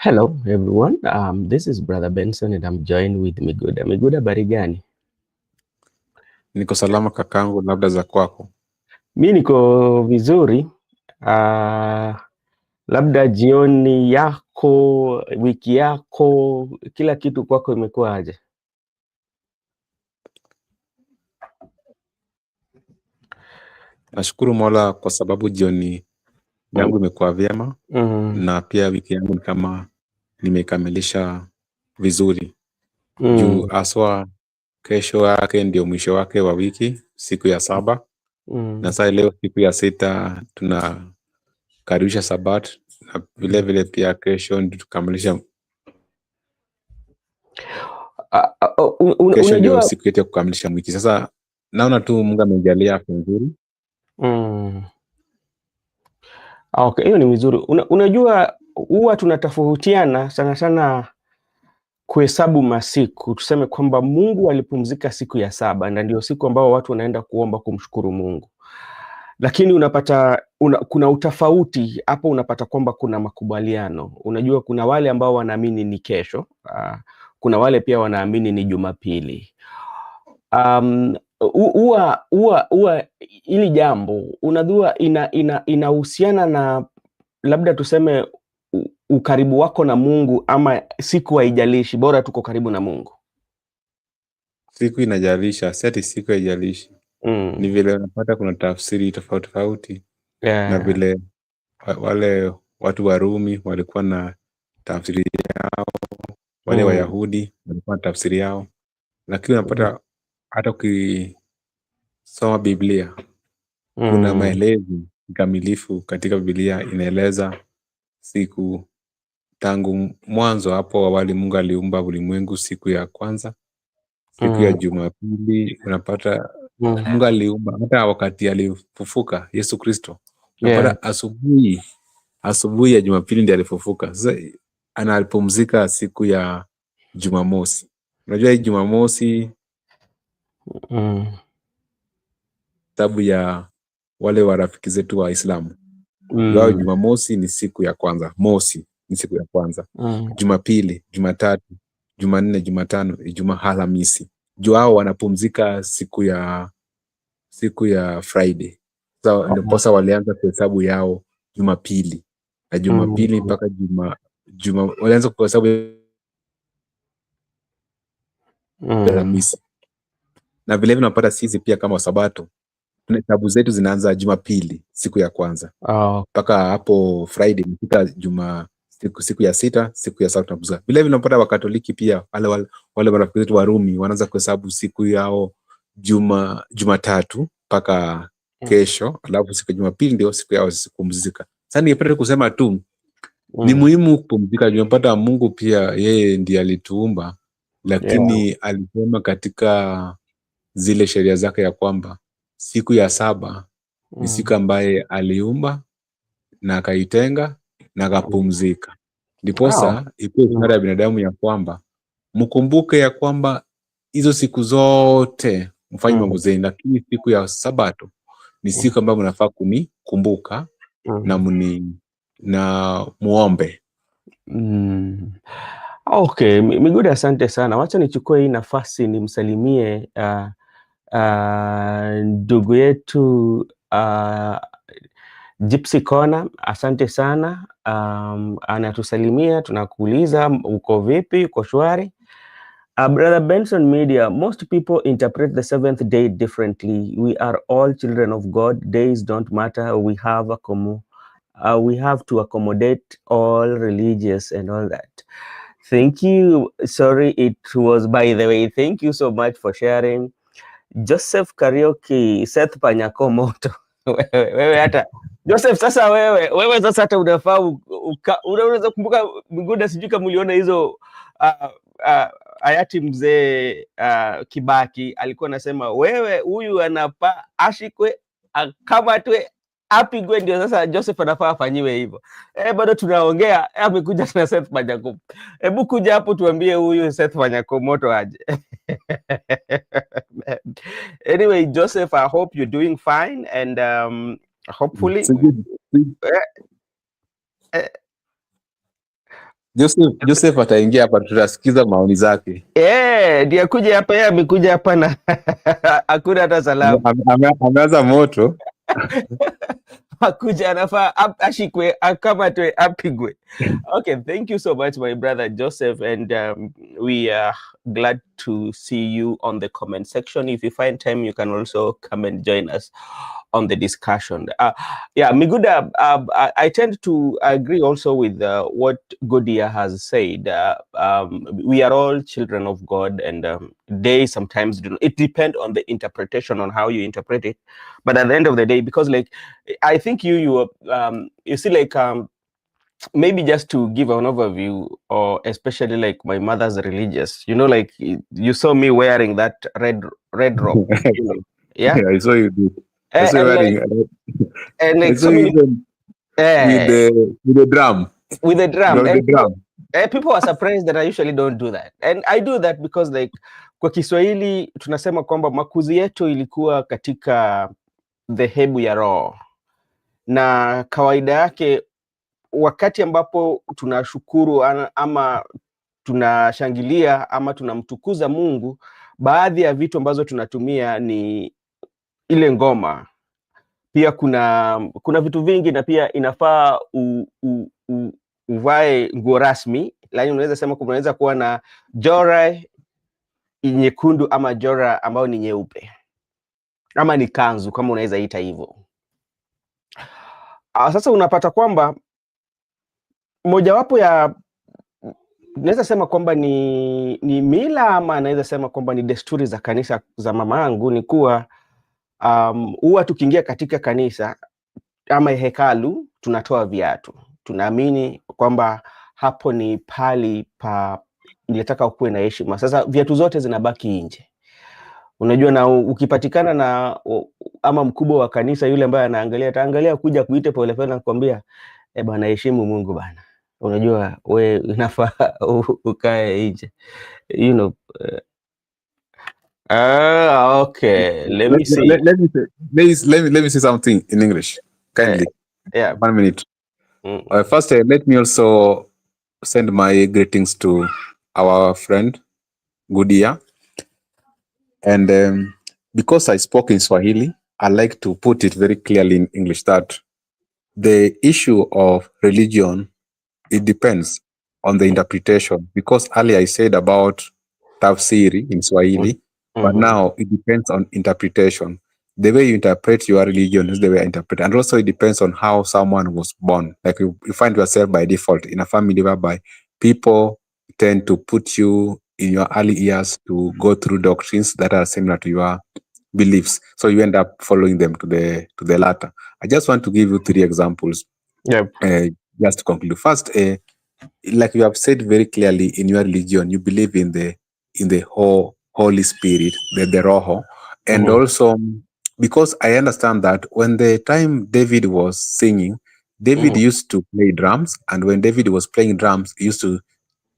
Hello everyone. This is Brother Benson and I'm joined with Miguda. Miguda, habari gani? Niko salama kakangu, labda za kwako? Mi niko vizuri. Labda jioni yako, wiki yako, kila kitu kwako imekuwa aje? Nashukuru Mola kwa sababu jioni yangu imekuwa vyema na pia wiki yangu ni kama nimekamilisha vizuri. Juu aswa kesho yake ndio mwisho wake wa wiki, siku ya 7. Na saa leo siku ya 6 tunakaribisha Sabat, na vile vile pia kesho ndio tukamilisha. Kesho ndio siku yetu ya kukamilisha wiki. Sasa naona tu Mungu amejalia afya nzuri. Okay, hiyo ni vizuri. Unajua huwa tunatofautiana sana sana kuhesabu masiku. Tuseme kwamba Mungu alipumzika siku ya 7 na ndio siku ambao watu wanaenda kuomba kumshukuru Mungu. Lakini unapata kuna utofauti hapo, unapata kwamba kuna makubaliano. Unajua kuna wale ambao wanaamini ni kesho, kuna wale pia wanaamini ni Jumapili. Ili jambo unajua inahusiana na labda tuseme ukaribu wako na Mungu, ama siku haijalishi, bora tuko karibu na Mungu. Siku inajalisha, seti siku haijalishi. Ni vile unapata kuna tafsiri tofauti tofauti. Na vile wale watu wa Rumi walikuwa na tafsiri yao, wale Wayahudi walikuwa na tafsiri yao. Lakini unapata hata ukisoma Biblia kuna maelezo kamilifu katika Biblia, inaeleza siku tangu mwanzo. Hapo awali Mungu aliumba ulimwengu siku ya kwanza, siku ya Jumapili unapata Mungu aliumba. Hata wakati alifufuka Yesu Kristo, unapata asubuhi ya Jumapili ndiye alifufuka. Sasa analipumzika siku ya Jumamosi. Unajua hii Jumamosi sababu ya wale warafiki zetu wa Islamu. Wao Jumamosi ni siku ya kwanza, mosi ni siku ya kwanza. Jumapili, Jumatatu, Jumanne, Jumatano, Ijumaa, Alhamisi. Hao wanapumzika siku ya Friday. Sasa walianza kuhesabu yao Jumapili. Na Jumapili mpaka walianza kuhesabu Alhamisi. Na vile vile unapata sisi pia kama Sabato, hesabu zetu zinaanza Jumapili siku ya kwanza. Mpaka hapo Friday mpaka siku ya 6, siku ya 7 tunapumzika. Vile vile unapata Wakatoliki pia wale marafiki wetu wa Rumi wanaanza kuhesabu siku yao Jumatatu mpaka kesho, alafu siku ya Jumapili ndio siku yao kupumzika. Sasa ningependa kusema tu ni muhimu kupumzika. Unapata Mungu pia yeye ndiye alituumba, lakini alisema katika zile sheria zake ya kwamba siku ya 7 ni siku ambaye aliumba na akaitenga na akapumzika. Ndiposa ikuwe ishara ya binadamu ya kwamba mkumbuke ya kwamba hizo siku zote mfanye mambo zenu, lakini siku ya Sabato ni siku ambayo mnafaa kunikumbuka na muombe. Okay, Miguda, asante sana. Wacha nichukue hii nafasi nimsalimie ndugu yetu Gypsy Corner. Asante sana. Anatusalimia, tunakuuliza uko vipi, uko shwari? Brother Benson Media, most people interpret the 7th day differently. We are all children of God. Days don't matter. We have to accommodate all religious and all that. Thank you. Sorry, it was by the way. Thank you so much for sharing. Joseph Karaoke, Seth Panyakomoto. Wewe hata Joseph, sasa wewe sasa hata unafaa unaweza kumbuka Miguda, sijui kama uliona hizo hayati mzee Kibaki alikuwa anasema wewe huyu anapa ashikwe akamatwe apigwe, ndio sasa Joseph anafaa afanyiwe hivyo. Bado tunaongea, amekuja na Seth Panyakomoto. Hebu kuja hapo tuambie huyu Seth Panyakomoto aje. Anyway, Joseph, I hope you're doing fine and hopefully Joseph ataingia hapa, tutasikiza maoni zake. Ndiye kuja hapa, yeye amekuja hapa na hakuna hata salamu. Ameanza moto. Akuja anafaa ashikwe, akamatwe, apigwe. Okay, thank you so much, my brother Joseph, and we are glad to see you on the comment section. If you find time, you can also come and join us on the discussion. Yeah, Miguda, I tend to agree also with what Godia has said. We are all children of God, and they sometimes do. It depends on the interpretation, on how you interpret it. But at the end of the day, because like I think you see, like maybe just to give an overview, or especially like my mother's religious, you know, like you saw me wearing that red robe, you know. Yeah. I saw you do. I saw you And wearing. like I saw so you many even with the drum. with the drum, With the drum. People are surprised that I usually don't do that, and I do that because like kwa Kiswahili tunasema kwamba makuzi yetu ilikuwa katika dhehebu ya roho, na kawaida yake wakati ambapo tunashukuru ama tunashangilia ama tunamtukuza Mungu, baadhi ya vitu ambazo tunatumia ni ile ngoma. Pia kuna vitu vingi, na pia inafaa uvae nguo rasmi, lakini unaweza sema kwamba unaweza kuwa na jora nyekundu ama jora ambayo ni nyeupe, ama ni kanzu kama unaweza ita hivyo. Sasa unapata kwamba mojawapo ya, naweza sema kwamba ni mila, ama naweza sema kwamba ni desturi za kanisa za mama yangu, ni kuwa huwa tukiingia katika kanisa ama hekalu tunatoa viatu. Tunaamini kwamba hapo ni pali pa inataka ukuwe na heshima. Sasa viatu zote zinabaki nje, unajua, na ukipatikana na ama mkubwa wa kanisa yule ambaye ataangalia kuja kuite polepole na kukwambia bwana, heshimu Mungu bana, unajua we inafaa ukae nje, you know. Okay, let me see. Let me say something in English, kindly. Yeah. 1 minute. First, let me also send my greetings to our friend Gudia, and because I spoke in Swahili, I like to put it very clearly in English that the issue of religion, it depends on the interpretation, because earlier I said about tafsiri in Swahili, but now it depends on interpretation. The way you interpret your religion is the way I interpret, and also it depends on how someone was born. Like you find yourself by default in a family whereby people tend to put you in your early years to go through doctrines that are similar to your beliefs, so you end up following them to the latter. I just want to give you 3 examples. Just to conclude. First, like you have said very clearly, in your religion you believe in the Holy Spirit, the Roho, and also because I understand that when the time David was singing, David used to play drums, and when David was playing drums, he used to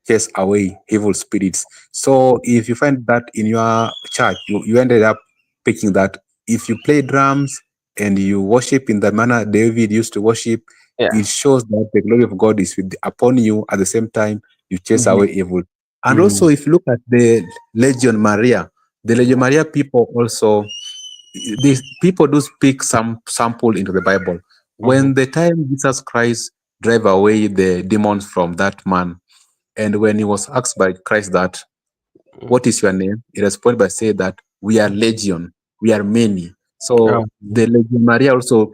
chase away evil spirits. So if you find that in your church, you ended up picking that if you play drums and you worship in the manner David used to worship, it shows that the glory of God is upon you. At the same time, you chase away evil. And also, if you look at the Legion Maria, the Legion Maria people also, these people do speak some sample into the Bible. When the time Jesus Christ drive away the demons from that man, and when he was asked by Christ that, what is your name? He responded by saying that we are legion, we are many. So the Legion Maria also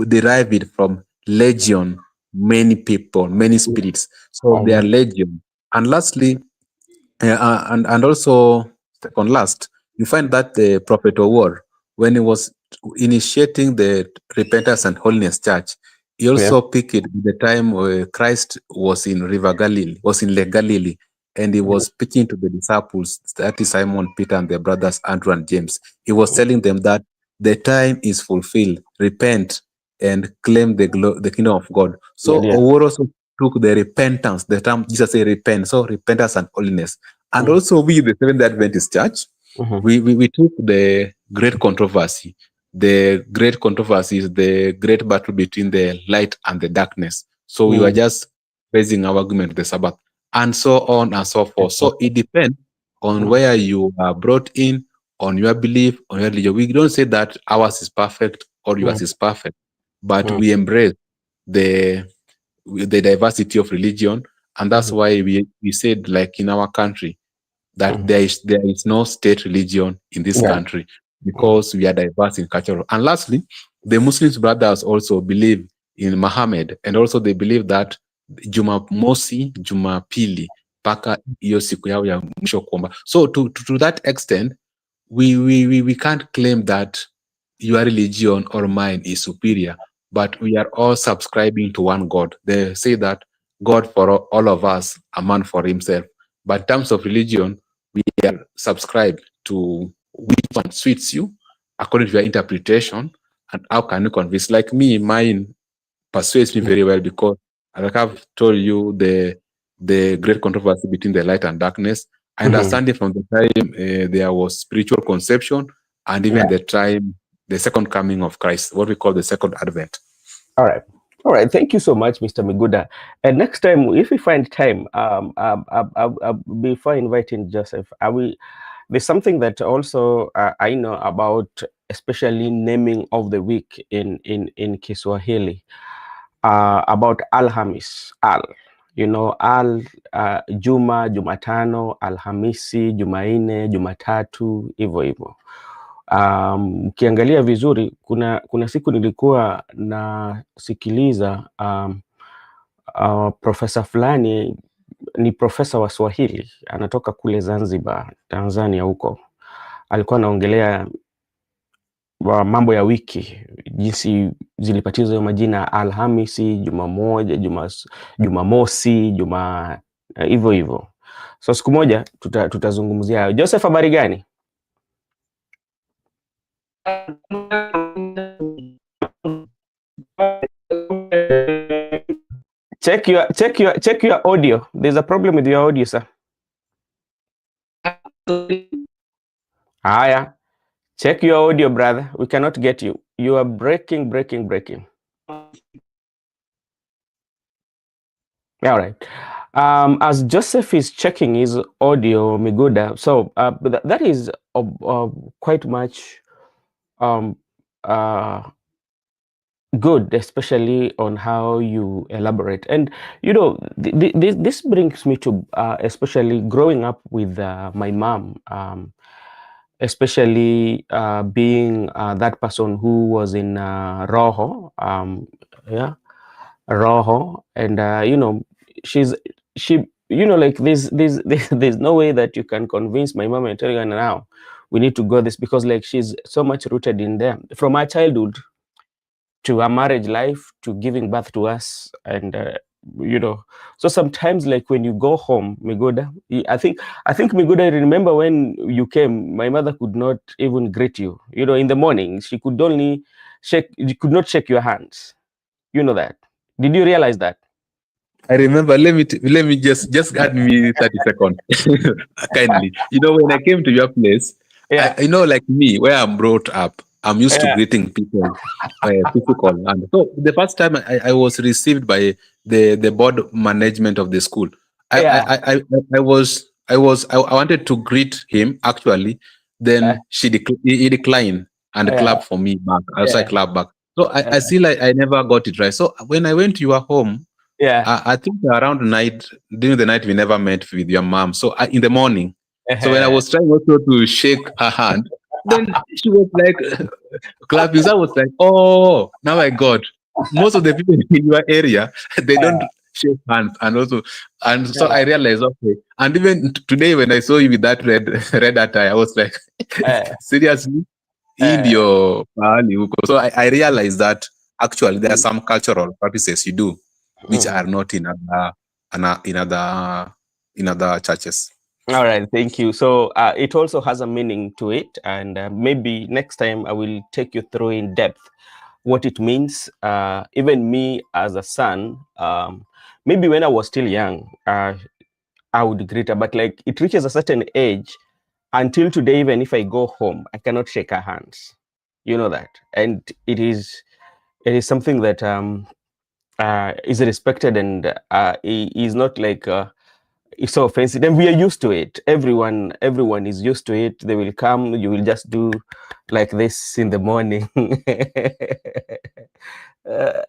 derive it from legion, many people, many spirits. So they are legion. And lastly, and also second last, you find that the prophet of war, when he was initiating the repentance and holiness church, he also picked it the time Christ was in River Galilee, was in Lake Galilee, and he was speaking to the disciples, that is Simon, Peter, and their brothers Andrew and James. He was telling them that the time is fulfilled. Repent and claim the kingdom of God. So Oworo also took the repentance, the term Jesus said repent, so repentance and holiness. And also we, the Seventh-day Adventist Church, we took the great controversy. The great controversy is the great battle between the light and the darkness. So we were just basing our argument on the Sabbath, and so on and so forth. So it depends on where you are brought in, on your belief, on your religion. We don't say that ours is perfect or yours is perfect, but we embrace the the diversity of religion, and that's why we said, like in our country, that there is no state religion in this country, because we are diverse in culture. And lastly, the Muslims brothers also believe in Muhammad, and also they believe that Jumamosi, Jumapili, paka hiyo siku yao ya mwisho kuomba. So to that extent, we can't claim that your religion or mine is superior, but we are all subscribing to one God. They say that God for all of us, a man for himself. But in terms of religion, we are subscribed to which one suits you according to your interpretation, and how can you convince. Like me, mine persuades me very well, because like I've told you, the great controversy between the light and darkness. I understand it from the time there was spiritual conception, and even the time, the second coming of Christ, what we call the second advent. All right. All right. Thank you so much, Mr. Miguda. And next time, if we find time, before inviting Joseph, there's something that also I know about, especially naming of the week in Kiswahili, about Alhamis, Al, Juma, Jumatano, Alhamisi, Jumaine, Jumatatu, hivyo hivyo. Ukiangalia vizuri, kuna siku nilikuwa nasikiliza profesa fulani, ni profesa wa Swahili, anatoka kule Zanzibar, Tanzania huko. Alikuwa anaongelea mambo ya wiki, jinsi zilipatizwa hiyo majina: Alhamisi, Jumamoja, Jumamosi, hivyo hivyo. So siku moja tutazungumzia hayo. Joseph, habari gani? Check your audio. There's a problem with your audio, sir. Haya, check your audio, brother. We cannot get you. You are breaking. All right. As Joseph is checking his audio, Miguda, so that is quite much good, especially on how you elaborate. And this brings me to especially growing up with my mom, especially being that person who was in Roho, Roho, and she like there's no way that you can convince my mom and tell her now we need to go this, because like she's so much rooted in them from our childhood to our marriage life to giving birth to us. And so sometimes, like when you go home, Miguda, I think Miguda, I remember when you came, my mother could not even greet you. In the morning she could only could not shake your hands. That. Did you realize that? I remember. Let me just add me 30 seconds, kindly. When I came to your place, like me, where I'm brought up, I'm used to greeting people physical. And so the first time I was received by the board management of the school, I wanted to greet him actually. Then he declined and clapped for me back. Also, I clapped back. So I see like I never got it right. So when I went to your home, I think around night, during the night, we never met with your mom. So in the morning, so when I was trying also to shake her hand, then she was like clapping. So I was like, oh, now I got. Most of the people in your area, they don't shake hands, and so I realized, okay. And even today, when I saw you with that red attire, I was like, seriously, in your so I realized that actually there are some cultural practices you do which are not in other churches. All right, thank you. So it also has a meaning to it, and maybe next time I will take you through in depth what it means. Even me as a son, maybe when I was still young, I would greet her, but like it reaches a certain age. Until today, even if I go home, I cannot shake her hands. You know that, and it is something that is respected, and he is not like it's so offensive, and we are used to it. Everyone is used to it. They will come, you will just do like this in the morning. uh,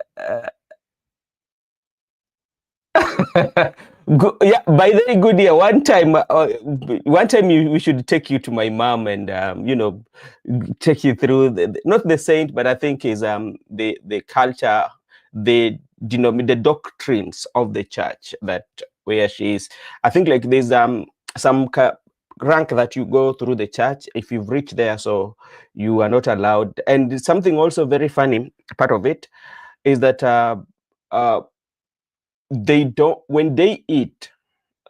yeah, by the way, good year. One time we should take you to my mom and take you through not the saint, but I think is the culture, the doctrines of the church that where she is. I think like there's some rank that you go through the church if you've reached there, so you are not allowed. And something also very funny part of it is that uh, they don't, when they eat,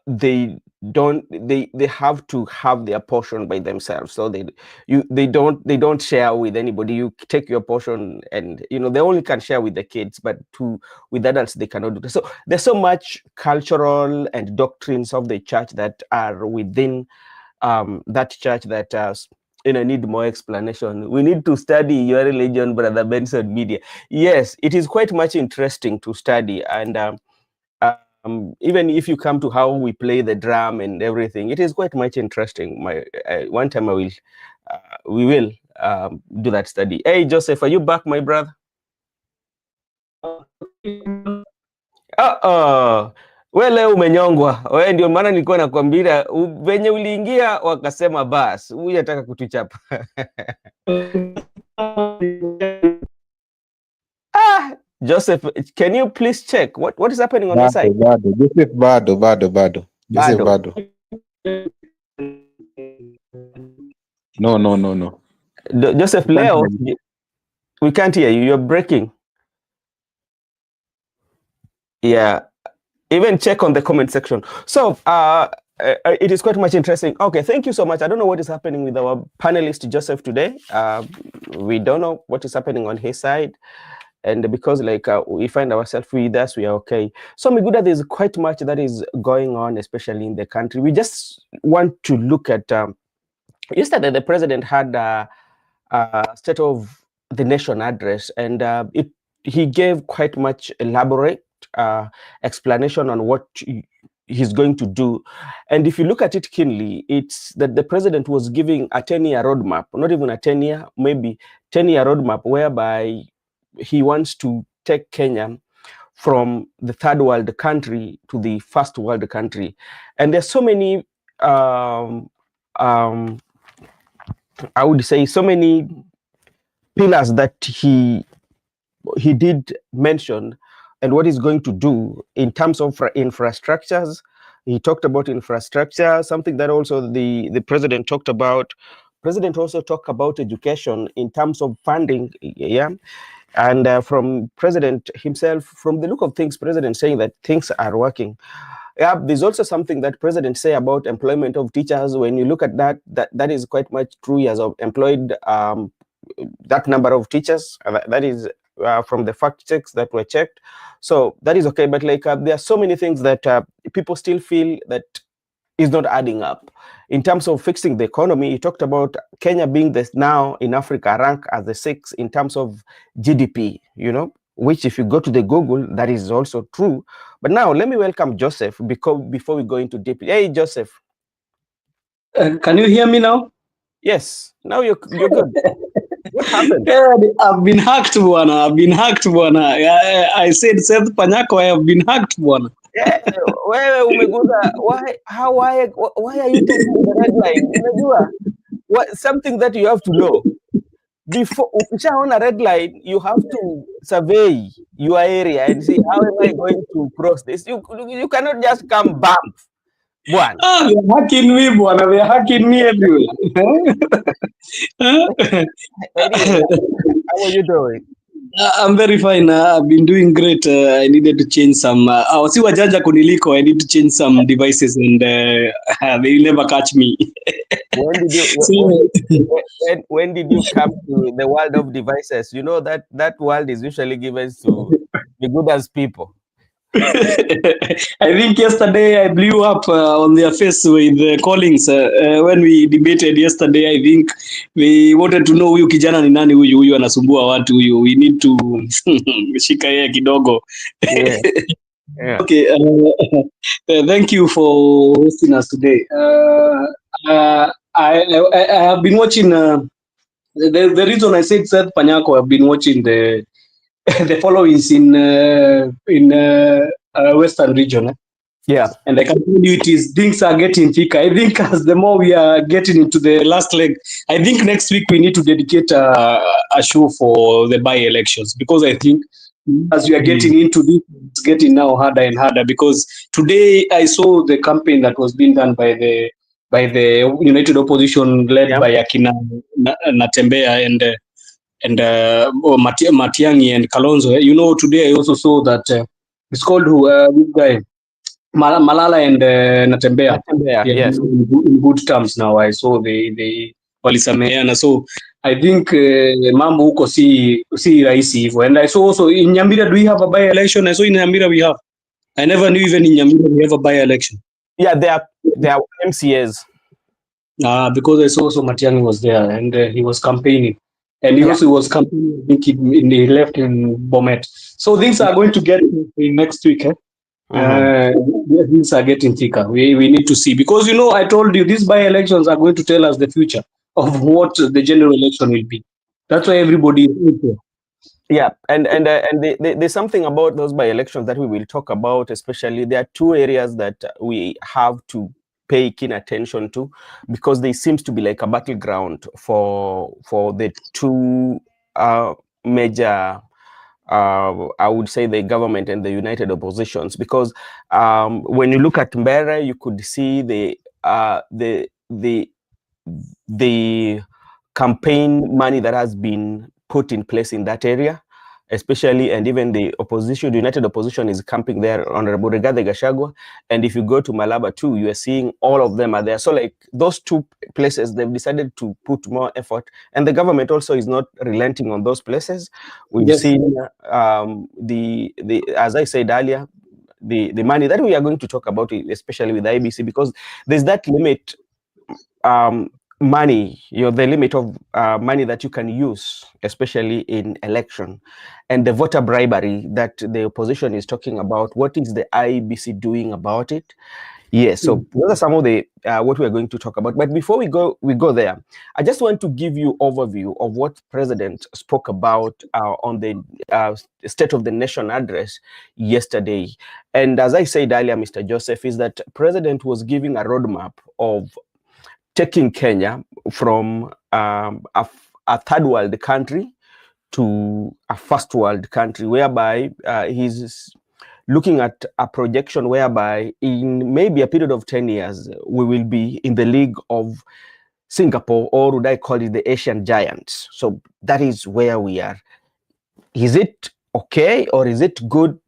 they have to have their portion by themselves, so they don't share with anybody. You take your portion, and they only can share with the kids, but with adults they cannot do that. So there's so much cultural and doctrines of the church that are within that church that need more explanation. We need to study your religion, Brother Benson Media. Yes, it is quite much interesting to study, and even if you come to how we play the drum and everything, it is quite much interesting. One time we will do that study. Hey, Joseph, are you back, my brother? We leo umenyongwa. We ndio maana nilikuwa nakwambia venye uliingia wakasema bas, huyu ataka kutuchapa. Joseph, can you please check what is happening on your side? Joseph bado. Joseph bado. No. Joseph, Leo, we can't hear you. You're breaking. Yeah. Even check on the comment section. So it is quite much interesting. Okay, thank you so much. I don't know what is happening with our panelist Joseph today. We don't know what is happening on his side. And because we find ourselves with us, we are okay. So Miguda, there's quite much that is going on, especially in the country. We just want to look at yesterday the president had a State of the Nation address, and he gave quite much elaborate explanation on what he's going to do. And if you look at it keenly, it's that the president was giving a 10-year roadmap, not even a 10-year, maybe 10-year roadmap, whereby he wants to take Kenya from the third world country to the first world country. And there's so many I would say so many pillars that he did mention, and what he's going to do in terms of infrastructures. He talked about infrastructure, something that also the president talked about. President also talked about education in terms of funding, yeah. And from president himself, from the look of things, president saying that things are working. Yeah, there's also something that president say about employment of teachers. When you look at that is quite much true. He has employed that number of teachers. That is from the fact checks that were checked. So that is okay. But there are so many things that people still feel that is not adding up. In terms of fixing the economy, he talked about Kenya being now in Africa rank as the 6th in terms of GDP, which if you go to the Google, that is also true. But now let me welcome Joseph before we go into deep. Hey, Joseph. Can you hear me now? Yes, now you're good. What happened? Yeah, I've been hacked, bwana. I said, Seth Panyako, I have been hacked, bwana. Yeah, wewe umeguza. Why are you touching the red line? Unajua, something that you have to know. Before ukishaona a red line, you have to survey your area and see how am I going to cross this. You cannot just come bump. Bwana. They're hacking me, bwana. They're hacking me everywhere. Anyway, how are you doing? I'm very fine. I've been doing great. I needed to change some. See wajanja kuniliko. I need to change some devices, and they'll never catch me. When did you come to the world of devices? You know that world is usually given to the good as people. I think yesterday I blew up on their face with Collins when we debated yesterday. I think we wanted to know huyu kijana ni nani, huyu anasumbua watu huyu. We need to shika yeye kidogo. Yeah. Yeah. Okay, thank you for hosting us today. I have been watching. The reason I said Seth Panyako, I've been watching the the followings in Western region. Yeah. And I can tell you, things are getting thicker. I think as the more we are getting into the last leg, I think next week we need to dedicate a show for the by-elections, because I think as we are getting into this, it's getting now harder and harder. Because today I saw the campaign that was being done by the United Opposition led by Akina Natembea and Matiang'i and Kalonzo. You know, today I also saw that it's called this guy. Malala and Natembea, yes. in good terms now. I saw the walisameheana, so I think mambo huko si rahisi hivyo. And I saw also in Nyamira, do we have a by election? I saw in Nyamira we have. I never knew even in Nyamira we have a by election. Yeah, they are MCAs. Because I saw also Matiang'i was there and he was campaigning. And he also was campaigning. I think he left in Bomet. So things are going to get in next week. Things are getting thicker. We need to see, because you know, I told you these by-elections are going to tell us the future of what the general election will be. That's why everybody is here. Yeah, and there's something about those by-elections that we will talk about. Especially, there are two areas that we have to pay keen attention to, because they seems to be like a battleground for the two major. I would say the government and the united oppositions, because when you look at Mbere, you could see the campaign money that has been put in place in that area, especially, and even the opposition, the united opposition is camping there, Honorable Rigathi Gachagua. And if you go to Malaba too, you are seeing all of them are there. So like those two places, they've decided to put more effort, and the government also is not relenting on those places. We've seen the as I said earlier, the money that we are going to talk about, especially with the IBC, because there's that limit money, the limit of money that you can use, especially in election, and the voter bribery that the opposition is talking about. What is the IBC doing about it? Yes, so those are some of the what we are going to talk about. But before we go there, I just want to give you overview of what President spoke about on the State of the Nation address yesterday. And as I said earlier, Mr. Joseph, is that President was giving a roadmap of taking Kenya from a third world country to a first world country, whereby he's looking at a projection whereby in maybe a period of 10 years, we will be in the league of Singapore, or would I call it the Asian giants. So that is where we are. Is it okay, or is it good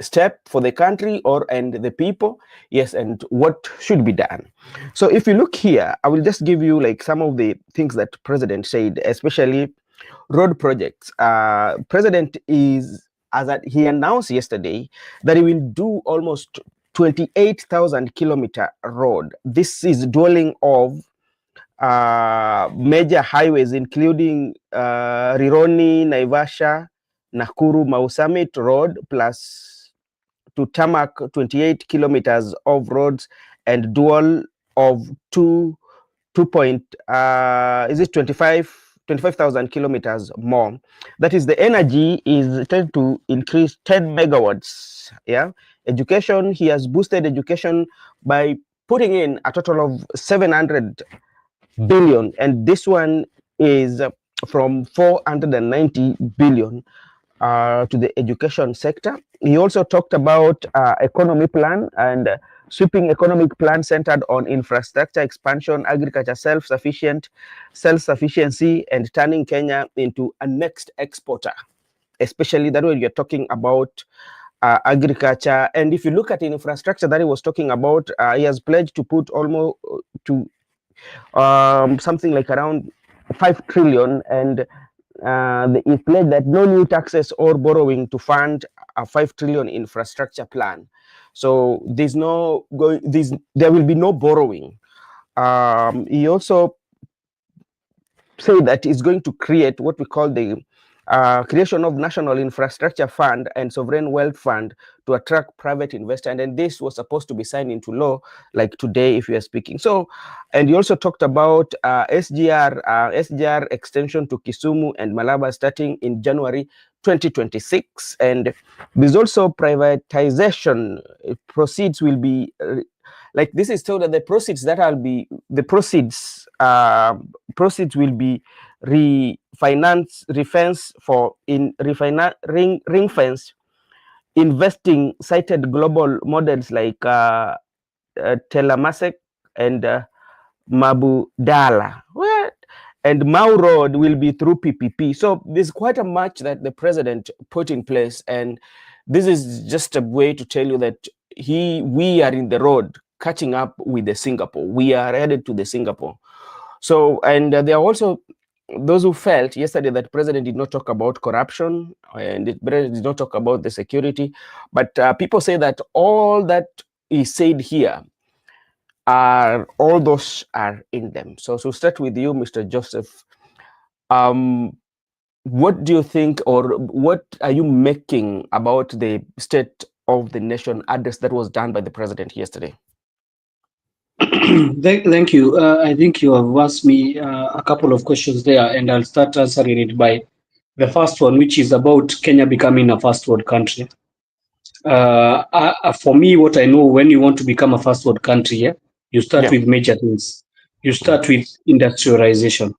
step for the country and the people? Yes, and what should be done? So if you look here, I will just give you like some of the things that President said, especially road projects. President he announced yesterday that he will do almost 28,000 kilometer road. This is dwelling of major highways, including Rironi, Naivasha, Nakuru, Mau Summit Road, plus to tarmac 28 kilometers of roads, and dual of 25,000 kilometers more. That is, the energy is tend to increase 10 megawatts. Yeah, education, he has boosted education by putting in a total of 700 billion, and this one is from 490 billion to the education sector. He also talked about economy plan and sweeping economic plan centered on infrastructure expansion, agriculture self-sufficiency, and turning Kenya into a next exporter, especially that when you're talking about agriculture. And if you look at the infrastructure that he was talking about, he has pledged to put almost to something like around 5 trillion, and it pledged that no new taxes or borrowing to fund a 5 trillion infrastructure plan. So there will be no borrowing. He also said that it's going to create what we call the creation of National Infrastructure Fund and Sovereign Wealth Fund to attract private investment. And this was supposed to be signed into law like today, if we are speaking. So, and he also talked about SGR extension to Kisumu and Malaba starting in January 2026. And there's also privatization proceeds will be like this is told that the proceeds that will be the proceeds will be ring fence investing cited global models like Telemasic and Mabudala. What? And Mau Road will be through PPP. So there's quite a much that the president put in place, and this is just a way to tell you that we are in the road catching up with the Singapore. We are headed to the Singapore. So, and there are also those who felt yesterday that the president did not talk about corruption and the president did not talk about the security. But people say that all that he said here all those are in them. So start with you, Mr. Joseph. What do you think, or what are you making about the state of the nation address that was done by the president yesterday? Thank you. I think you have asked me a couple of questions there, and I'll start answering it by the first one, which is about Kenya becoming a first world country. For me, what I know, when you want to become a first world country, you start with major things. You start with industrialization.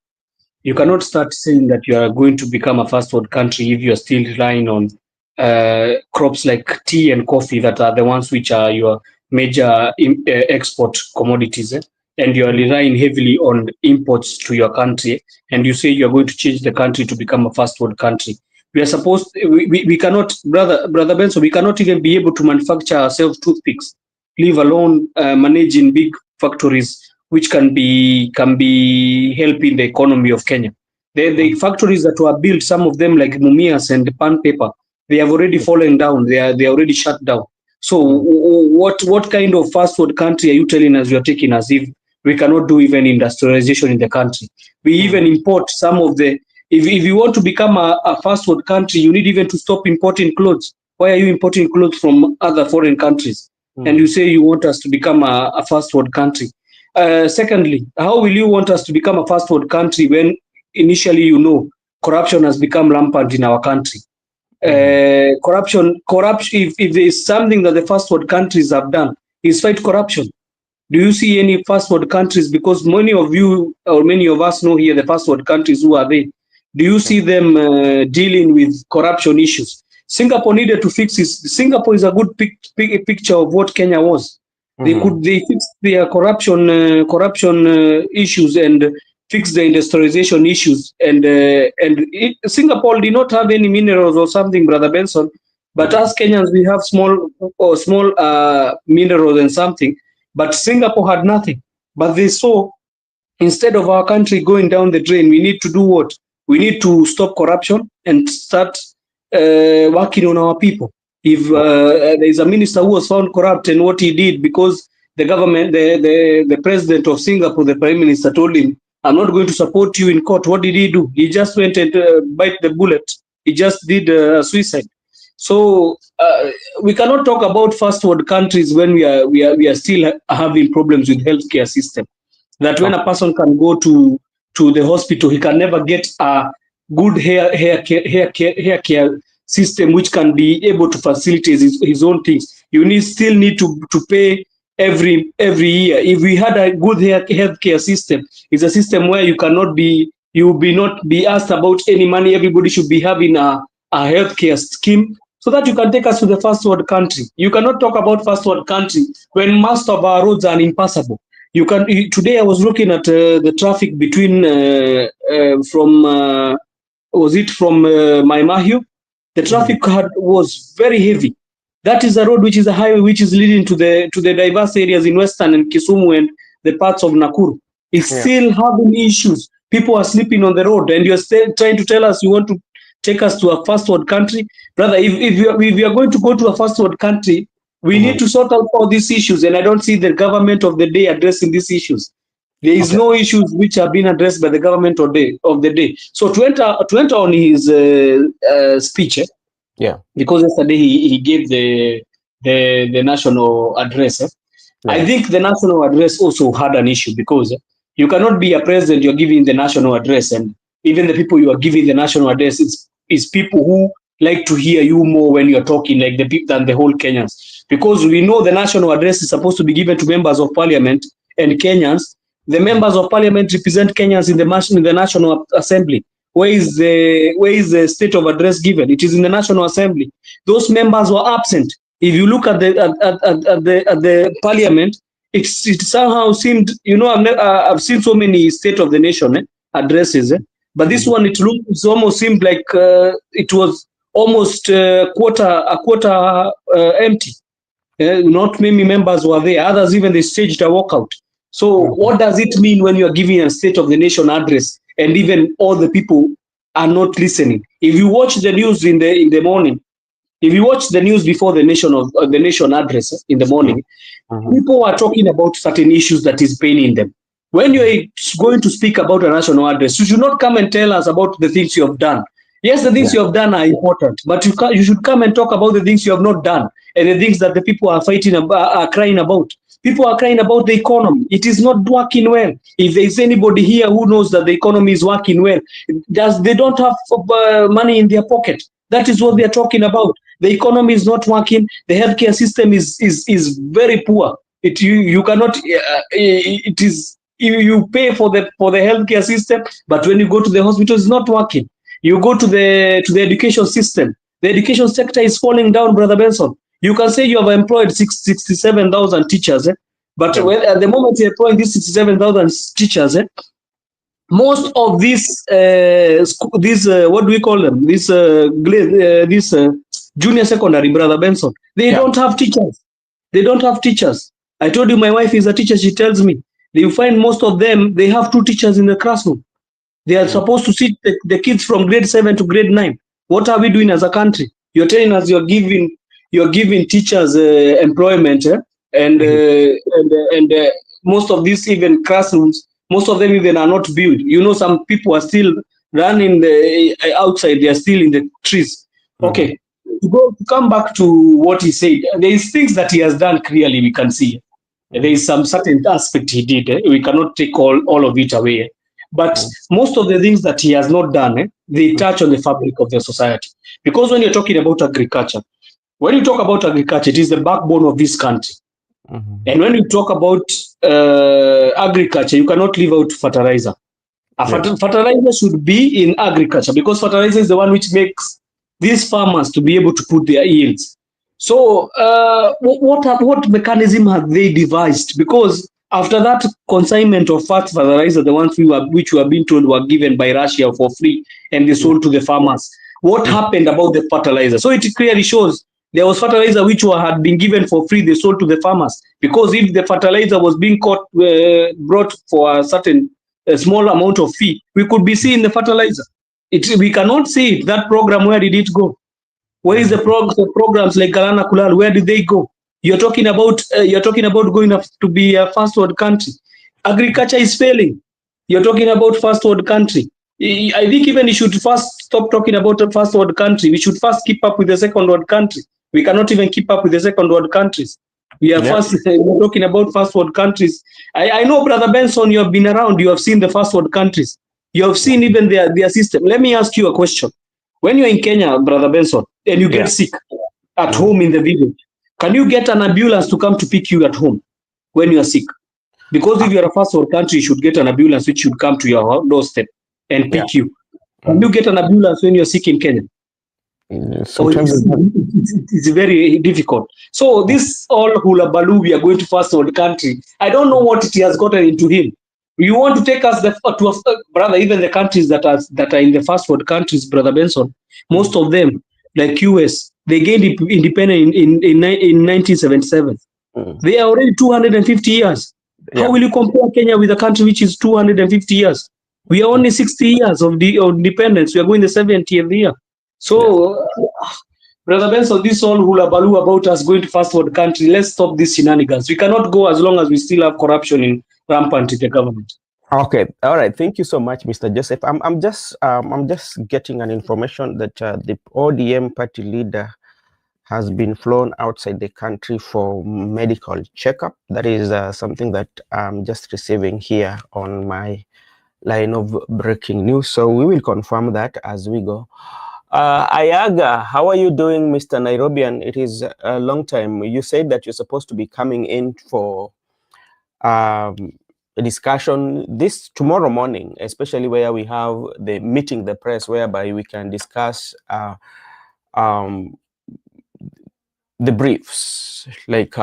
You cannot start saying that you are going to become a first world country if you are still relying on crops like tea and coffee that are the ones which are your major export commodities, and you are relying heavily on imports to your country, and you say you are going to change the country to become a first world country. We are supposed, we cannot, brother Benson, we cannot even be able to manufacture ourselves toothpicks, leave alone managing big factories which can be helping the economy of Kenya. The factories that were built, some of them like Mumias and Pan Paper, they have already fallen down. They are already shut down. So what kind of fast food country are you telling us you are taking as if we cannot do even industrialization in the country? We even import some of the, if you want to become a fast food country, you need even to stop importing clothes. Why are you importing clothes from other foreign countries? And you say you want us to become a fast food country. Secondly, how will you want us to become a fast food country when initially corruption has become rampant in our country? Corruption. If there is something that the fast world countries have done, is fight corruption. Do you see any fast world countries? Because many of you or many of us know here the fast world countries. Who are they? Do you see them dealing with corruption issues? Singapore needed to fix this. Singapore is a good picture of what Kenya was. They fixed their corruption issues and fix the industrialization issues, and Singapore did not have any minerals or something, Brother Benson, but as Kenyans we have small minerals and something, but Singapore had nothing. But they saw, instead of our country going down the drain, we need to do what? We need to stop corruption and start working on our people. If there is a minister who was found corrupt, and what he did, because the government, the president of Singapore, the prime minister, told him, I'm not going to support you in court. What did he do? He just went and bite the bullet. He just did suicide. So we cannot talk about first world countries when we are still having problems with healthcare system. That when a person can go to the hospital, he can never get a good hair care system which can be able to facilitate his own things. You still need to pay every year. If we had a good healthcare system, it's a system where you will not be asked about any money. Everybody should be having a healthcare scheme, so that you can take us to the first world country. You cannot talk about first world country when most of our roads are impassable. Today I was looking at the traffic between from Mai Mahiu. The traffic was very heavy. That is a road which is a highway which is leading to the diverse areas in Western and Kisumu and the parts of Nakuru. It's still having issues. People are sleeping on the road, and you're still trying to tell us you want to take us to a first world country. Brother, if we are going to go to a first world country, we need to sort out all these issues, and I don't see the government of the day addressing these issues. There is no issues which have been addressed by the government of the day. So to enter on his speech, because yesterday he gave the national address. I think the national address also had an issue, because you cannot be a president, you're giving the national address, and even the people you are giving the national address is people who like to hear you more when you're talking, like the people than the whole Kenyans. Because we know the national address is supposed to be given to members of parliament and Kenyans. The members of parliament represent Kenyans in the National Assembly. Where is the state of address given? It is in the National Assembly. Those members were absent. If you look at the parliament, it somehow seemed, I've seen so many State of the Nation addresses, but this one, it almost seemed like it was almost a quarter empty. Not many members were there. Others even they staged a walkout. So what does it mean when you are giving a State of the Nation address and even all the people are not listening? If you watch the news in the morning, if you watch the news before the nation address in the morning, people are talking about certain issues that is paining them. When you're going to speak about a national address, you should not come and tell us about the things you have done. Yes, the things you have done are important, but you should come and talk about the things you have not done and the things that the people are fighting about, are crying about. People are crying about the economy. It is not working well. If there is anybody here who knows that the economy is working well, they don't have money in their pocket. That is what they are talking about. The economy is not working. The healthcare system is very poor. You cannot. It is you pay for the healthcare system, but when you go to the hospital, it's not working. You go to the education system. The education sector is falling down, Brother Benson. You can say you have employed 67,000 teachers, but at the moment you're employing these 67,000 teachers, most of these what do we call them? This junior secondary, Brother Benson, they don't have teachers. They don't have teachers. I told you my wife is a teacher. She tells me you find most of them, they have 2 teachers in the classroom. They are supposed to teach the kids from grade 7 to grade 9. What are we doing as a country? You're telling us you're giving teachers employment, and most of these even classrooms, most of them even are not built. Some people are still running outside. They are still in the trees. Okay, to come back to what he said, there is things that he has done clearly. We can see there is some certain aspect he did. We cannot take all of it away. But most of the things that he has not done, they touch on the fabric of the society. Because when you're talking about agriculture, when you talk about agriculture, it is the backbone of this country. And when you talk about agriculture, you cannot leave out fertilizer. Fertilizer should be in agriculture, because fertilizer is the one which makes these farmers to be able to put their yields. So what mechanism have they devised? Because after that consignment of fertilizer, the ones which we have been told were given by Russia for free and they sold to the farmers, what happened about the fertilizer? So it clearly shows there was fertilizer which had been given for free, they sold to the farmers. Because if the fertilizer was being brought for a certain small amount of fee, we could be seeing the fertilizer. We cannot see it. That program, where did it go? Where is the programs like Galana Kulal? Where did they go? You're talking about going up to be a first world country. Agriculture is failing. You're talking about first world country. I think even you should first stop talking about a first world country. We should first keep up with the second world country. We cannot even keep up with the second world countries. We are we're talking about first world countries. I know, Brother Benson, you have been around. You have seen the first world countries. You have seen even their system. Let me ask you a question. When you're in Kenya, Brother Benson, and you get sick at home in the village, can you get an ambulance to come to pick you at home when you are sick? Because if you're a first world country, you should get an ambulance which should come to your doorstep and pick you. Can you get an ambulance when you're sick in Kenya? Sometimes it's very difficult. So this all hula baloo, we are going to first world country. I don't know what it has gotten into him. You want to take us brother, even the countries that are in the first world countries, Brother Benson, most of them, like US, they gained independence in 1977. They are already 250 years. How will you compare Kenya with a country which is 250 years? We are only 60 years of independence. We are going the 70th year. So, Brother Benson, this all hulabaloo about us going to first world country, let's stop these shenanigans. We cannot go as long as we still have corruption in rampant in the government. Okay, all right. Thank you so much, Mr. Joseph. I'm just getting an information that the ODM party leader has been flown outside the country for medical checkup. That is something that I'm just receiving here on my line of breaking news. So we will confirm that as we go. Ayaga, how are you doing, Mr. Nairobian? It is a long time. You said that you're supposed to be coming in for a discussion this tomorrow morning, especially where we have the meeting the press, whereby we can discuss the briefs, like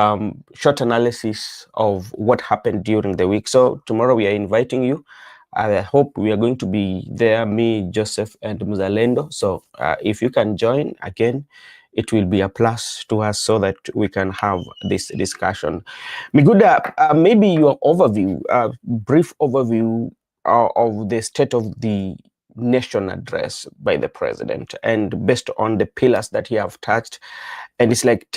short analysis of what happened during the week. So tomorrow we are inviting you. I hope we are going to be there, me, Joseph, and Muzalendo. So if you can join, again, it will be a plus to us so that we can have this discussion. Miguda, maybe your overview, brief overview of the state of the nation address by the president, and based on the pillars that he have touched, and it's like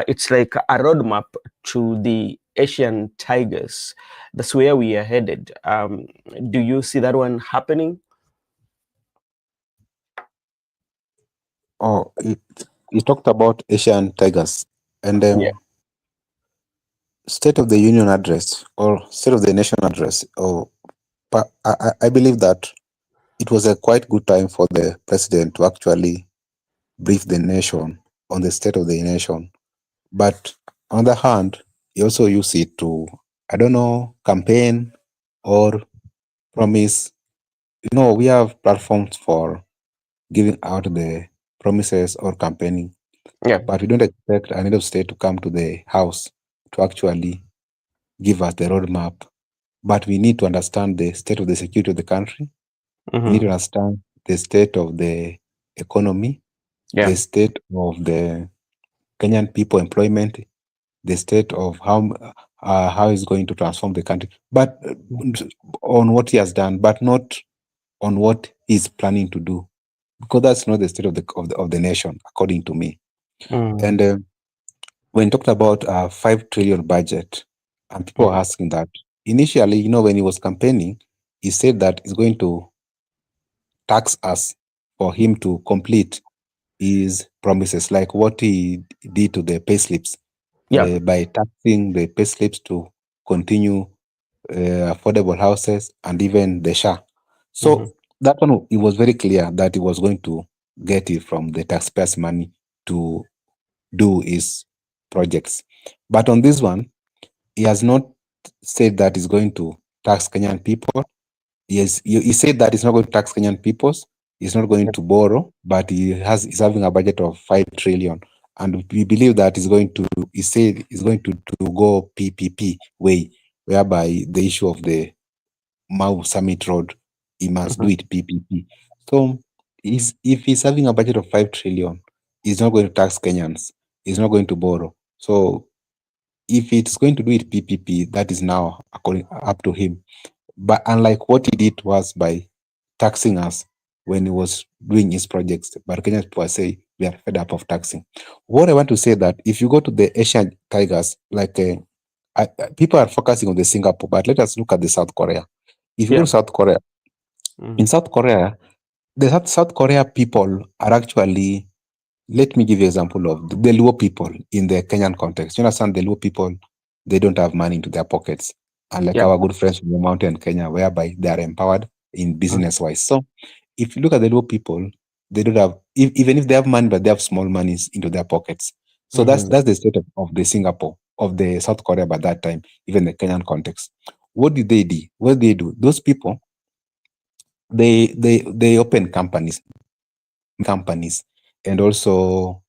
it's like a roadmap to the Asian tigers. That's where we are headed. Do you see that one happening? Oh, you talked about Asian tigers and Yeah. State of the Union address or State of the Nation address. But I believe that it was a quite good time for the president to actually brief the nation on the state of the nation. But on the other hand, he also used it to, I don't know, campaign or promise. We have platforms for giving out the promises or campaigning. Yeah. But we don't expect an head of state to come to the house to actually give us the roadmap. But we need to understand the state of the security of the country. We need to understand the state of the economy, the state of the Kenyan people employment, the state of how he's going to transform the country, but on what he has done, but not on what he's planning to do, because that's not the state of the nation, according to me. And when talked about a 5 trillion budget, and people are asking that, initially, when he was campaigning, he said that he's going to tax us for him to complete his promises, like what he did to the payslips, by taxing the payslips to continue affordable houses and even the SHA. So that one, it was very clear that he was going to get it from the taxpayers' money to do his projects. But on this one, he has not said that he's going to tax Kenyan people. Yes, he said that he's not going to tax Kenyan peoples. He's not going to borrow, but he's having a budget of 5 trillion. And we believe that he said he's going to go PPP way, whereby the issue of the Mau Summit Road, he must do it PPP. So if he's having a budget of 5 trillion, he's not going to tax Kenyans. He's not going to borrow. So if it's going to do it PPP, that is now up to him. But unlike what he did was by taxing us when he was doing his projects, but Kenyan people say we are fed up of taxing. What I want to say that if you go to the Asian tigers, like people are focusing on the Singapore, but let us look at the South Korea. If you go to South Korea, in South Korea, the South Korea people are actually, let me give you an example of the Luo people in the Kenyan context. You understand, the Luo people, they don't have money into their pockets. Unlike our good friends from the mountain Kenya, whereby they are empowered in business-wise. So if you look at the Luo people, they don't have, even if they have money, but they have small monies into their pockets. So that's the state of the Singapore, of the South Korea by that time, even the Kenyan context. What did they do? What did they do? Those people, they open companies, and also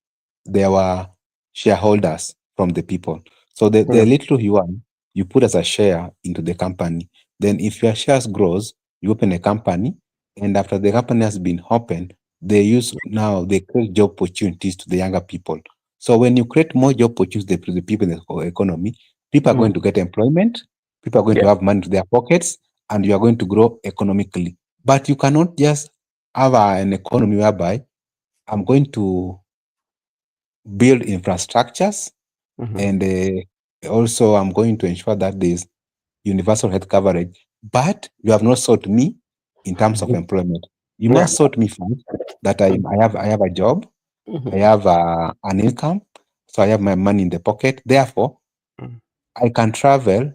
there were shareholders from the people. So the little yuan you put as a share into the company. Then if your shares grows, you open a company, and after the company has been opened, they create job opportunities to the younger people. So when you create more job opportunities to the people in the economy, people are going to get employment, people are going to have money to their pockets, and you are going to grow economically. But you cannot just have an economy whereby I'm going to build infrastructures, and also I'm going to ensure that there's universal health coverage, but you have not sought me in terms of employment. You Yeah. must sought me first that I have a job, I have an income, so I have my money in the pocket. Therefore, I can travel.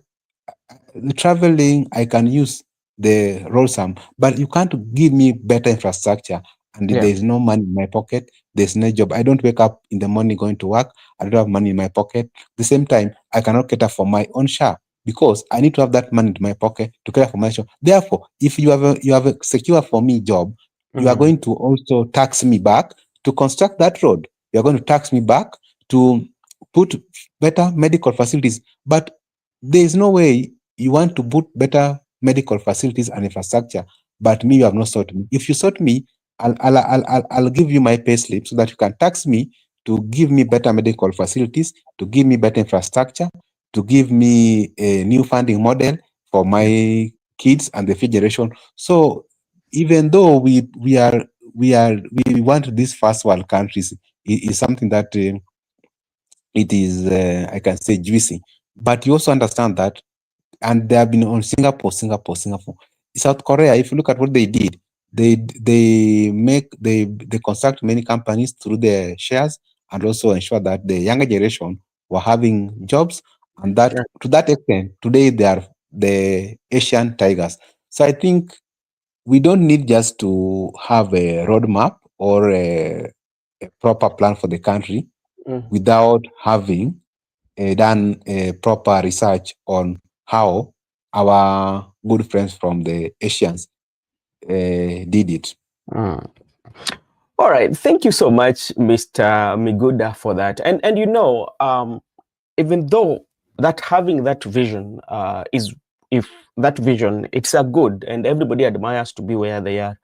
The traveling, I can use the road some, but you can't give me better infrastructure and Yeah. there's no money in my pocket, there's no job. I don't wake up in the morning going to work, I don't have money in my pocket. At the same time, I cannot cater for my own share because I need to have that money in my pocket to cater for my share. Therefore, if you have a secure for me job, you are going to also tax me back to construct that road. You are going to tax me back to put better medical facilities. But there is no way you want to put better medical facilities and infrastructure, but me, you have not sought me. If you sought me, I'll give you my pay slip so that you can tax me to give me better medical facilities, to give me better infrastructure, to give me a new funding model for my kids and the future generation. So even though we want these first world countries, is something that it is I can say juicy, but you also understand that, and they have been on Singapore. South Korea, if you look at what they did, they construct many companies through their shares and also ensure that the younger generation were having jobs, and that to that extent, today they are the Asian tigers. So I think we don't need just to have a roadmap or a proper plan for the country without having done proper research on how our good friends from the Asians did it. All right, thank you so much, Mr. Miguda, for that. And you know, even though that having that vision is, if that vision, it's a good, and everybody admires to be where they are.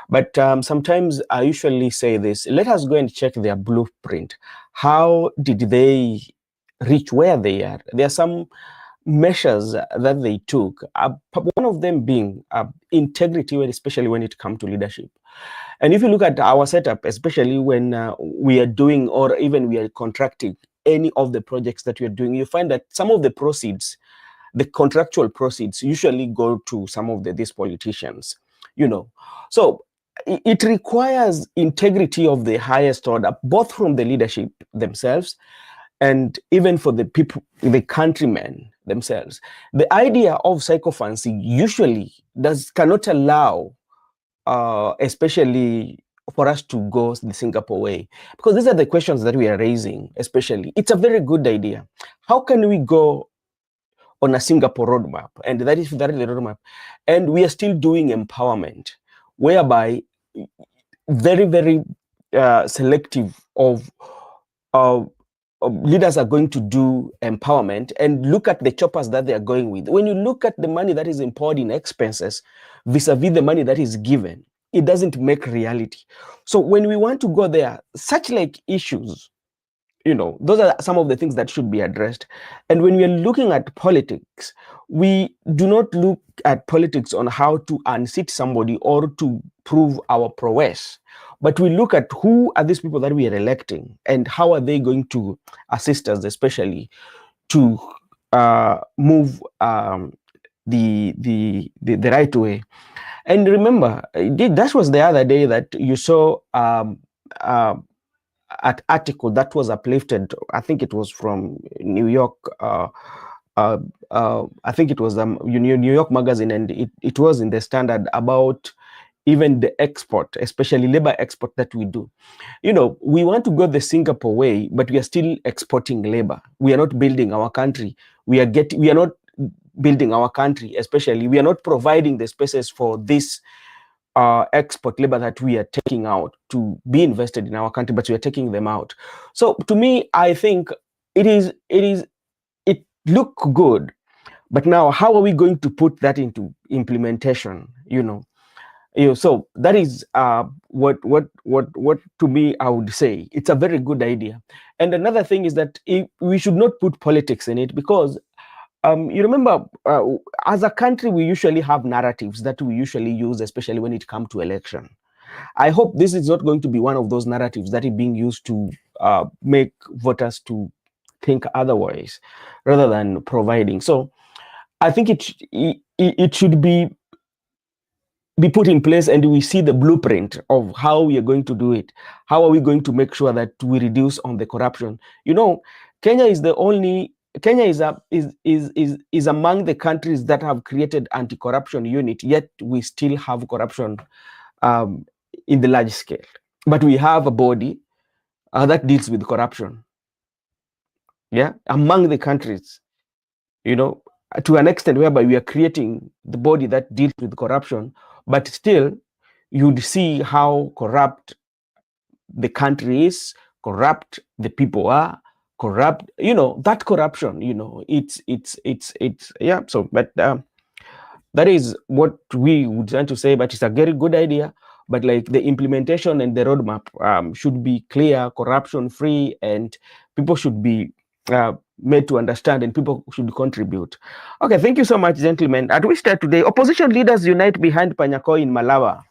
But sometimes I usually say this: let us go and check their blueprint. How did they reach where they are? There are some measures that they took. One of them being integrity, especially when it comes to leadership. And if you look at our setup, especially when we are doing, or even we are contracting any of the projects that we are doing, you find that some of the proceeds, the contractual proceeds, usually go to some of these politicians, you know. So it requires integrity of the highest order, both from the leadership themselves and even for the people, the countrymen themselves. The idea of sycophancy usually cannot allow especially for us to go the Singapore way, because these are the questions that we are raising. Especially, it's a very good idea. How can we go on a Singapore roadmap, and that is the roadmap, and we are still doing empowerment, whereby very selective of leaders are going to do empowerment, and look at the choppers that they are going with. When you look at the money that is poured in expenses vis-a-vis the money that is given, it doesn't make reality. So when we want to go there, such like issues, you know, those are some of the things that should be addressed. And when we are looking at politics, we do not look at politics on how to unseat somebody or to prove our prowess, but we look at who are these people that we are electing and how are they going to assist us, especially to move the right way. And remember, that was the other day that you saw an article that was uplifted. I think it was from New York. I think it was New York Magazine, and it was in the Standard about even the export, especially labor export that we do. You know, we want to go the Singapore way, but we are still exporting labor. We are not building our country. We are not building our country, especially we are not providing the spaces for this export labor that we are taking out to be invested in our country, but we are taking them out. So to me, I think it look good, but now how are we going to put that into implementation? So that is what to me I would say it's a very good idea. And another thing is that we should not put politics in it, because You remember, as a country, we usually have narratives that we usually use, especially when it comes to election. I hope this is not going to be one of those narratives that is being used to make voters to think otherwise, rather than providing. So I think it should be put in place, and we see the blueprint of how we are going to do it. How are we going to make sure that we reduce on the corruption? You know, Kenya is the only Kenya is among the countries that have created anti-corruption unit, yet we still have corruption in the large scale. But we have a body that deals with corruption. Yeah, among the countries, you know, to an extent whereby we are creating the body that deals with corruption, but still you'd see how corrupt the country is, corrupt the people are, corrupt, you know, that corruption, you know, it's yeah. So, but that is what we would want to say, but it's a very good idea. But like the implementation and the roadmap should be clear, corruption free, and people should be made to understand, and people should contribute. Okay, thank you so much, gentlemen. At we start today, opposition leaders unite behind Panyako in Malawa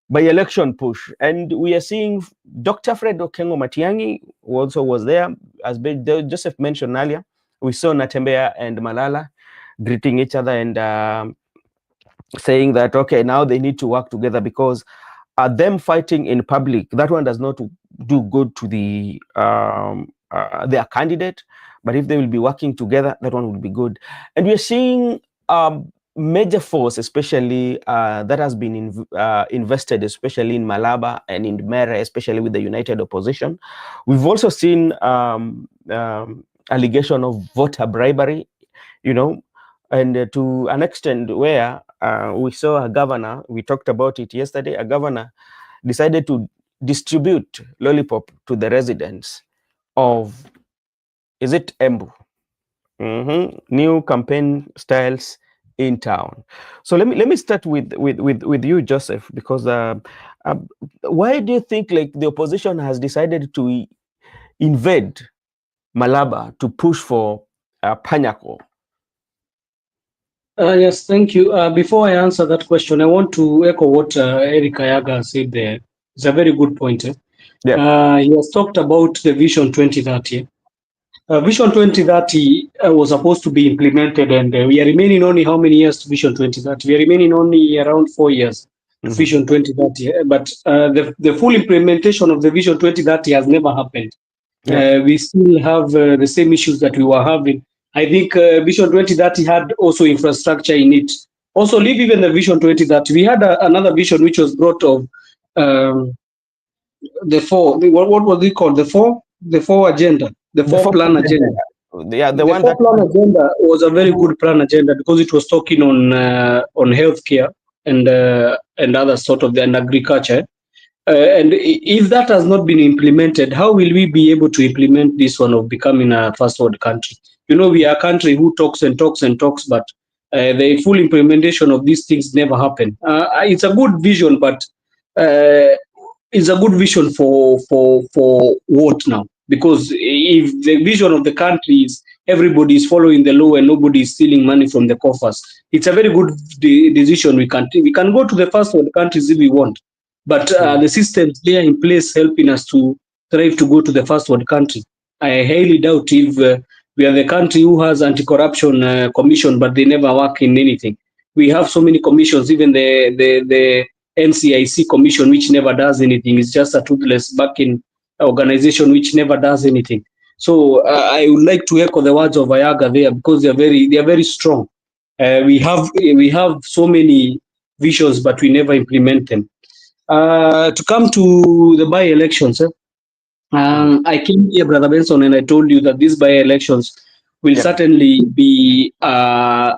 by election push, and we are seeing Dr. Fred Okengo Matiang'i also was there, as Joseph mentioned earlier. We saw Natembeya and Malala greeting each other and saying that, okay, now they need to work together, because them fighting in public, that one does not do good to the their candidate. But if they will be working together, that one will be good. And we're seeing major force, especially that has been invested, especially in Malaba and in Mere, especially with the United Opposition. We've also seen allegation of voter bribery, you know, and to an extent where we saw a governor, we talked about it yesterday, a governor decided to distribute lollipop to the residents of, is it Embu? New campaign styles in town. So let me start with you, Joseph, because why do you think like the opposition has decided to invade Malaba to push for Panyako? Yes, thank you. Before I answer that question, I want to echo what Eric Ayaga said there. It's a very good point. Yeah. He has talked about the Vision 2030. Vision 2030 was supposed to be implemented, and we are remaining only how many years to Vision 2030? We are remaining only around 4 years to Vision 2030. But the full implementation of the Vision 2030 has never happened. Yeah. We still have the same issues that we were having. I think Vision 2030 had also infrastructure in it. Also, leave even the Vision 2030. We had another vision which was brought of the four. What was it called? The four agenda. The four plan agenda. Yeah, the four plan agenda was a very good plan agenda, because it was talking on healthcare and other sort of and agriculture. And if that has not been implemented, how will we be able to implement this one of becoming a first world country? You know, we are a country who talks and talks and talks, but the full implementation of these things never happen. It's a good vision, but it's a good vision for what now? Because if the vision of the country is everybody is following the law and nobody is stealing money from the coffers, it's a very good decision. We can go to the first world countries if we want. But the systems there in place helping us to strive to go to the first world country. I highly doubt if we are the country who has anti-corruption commission, but they never work in anything. We have so many commissions, even the NCIC commission, which never does anything. It's just a toothless backing organization which never does anything. So I would like to echo the words of Ayaga there, because they are very strong. We have so many visions, but we never implement them. To come to the by-elections, I came here, Brother Benson, and I told you that these by-elections will certainly be a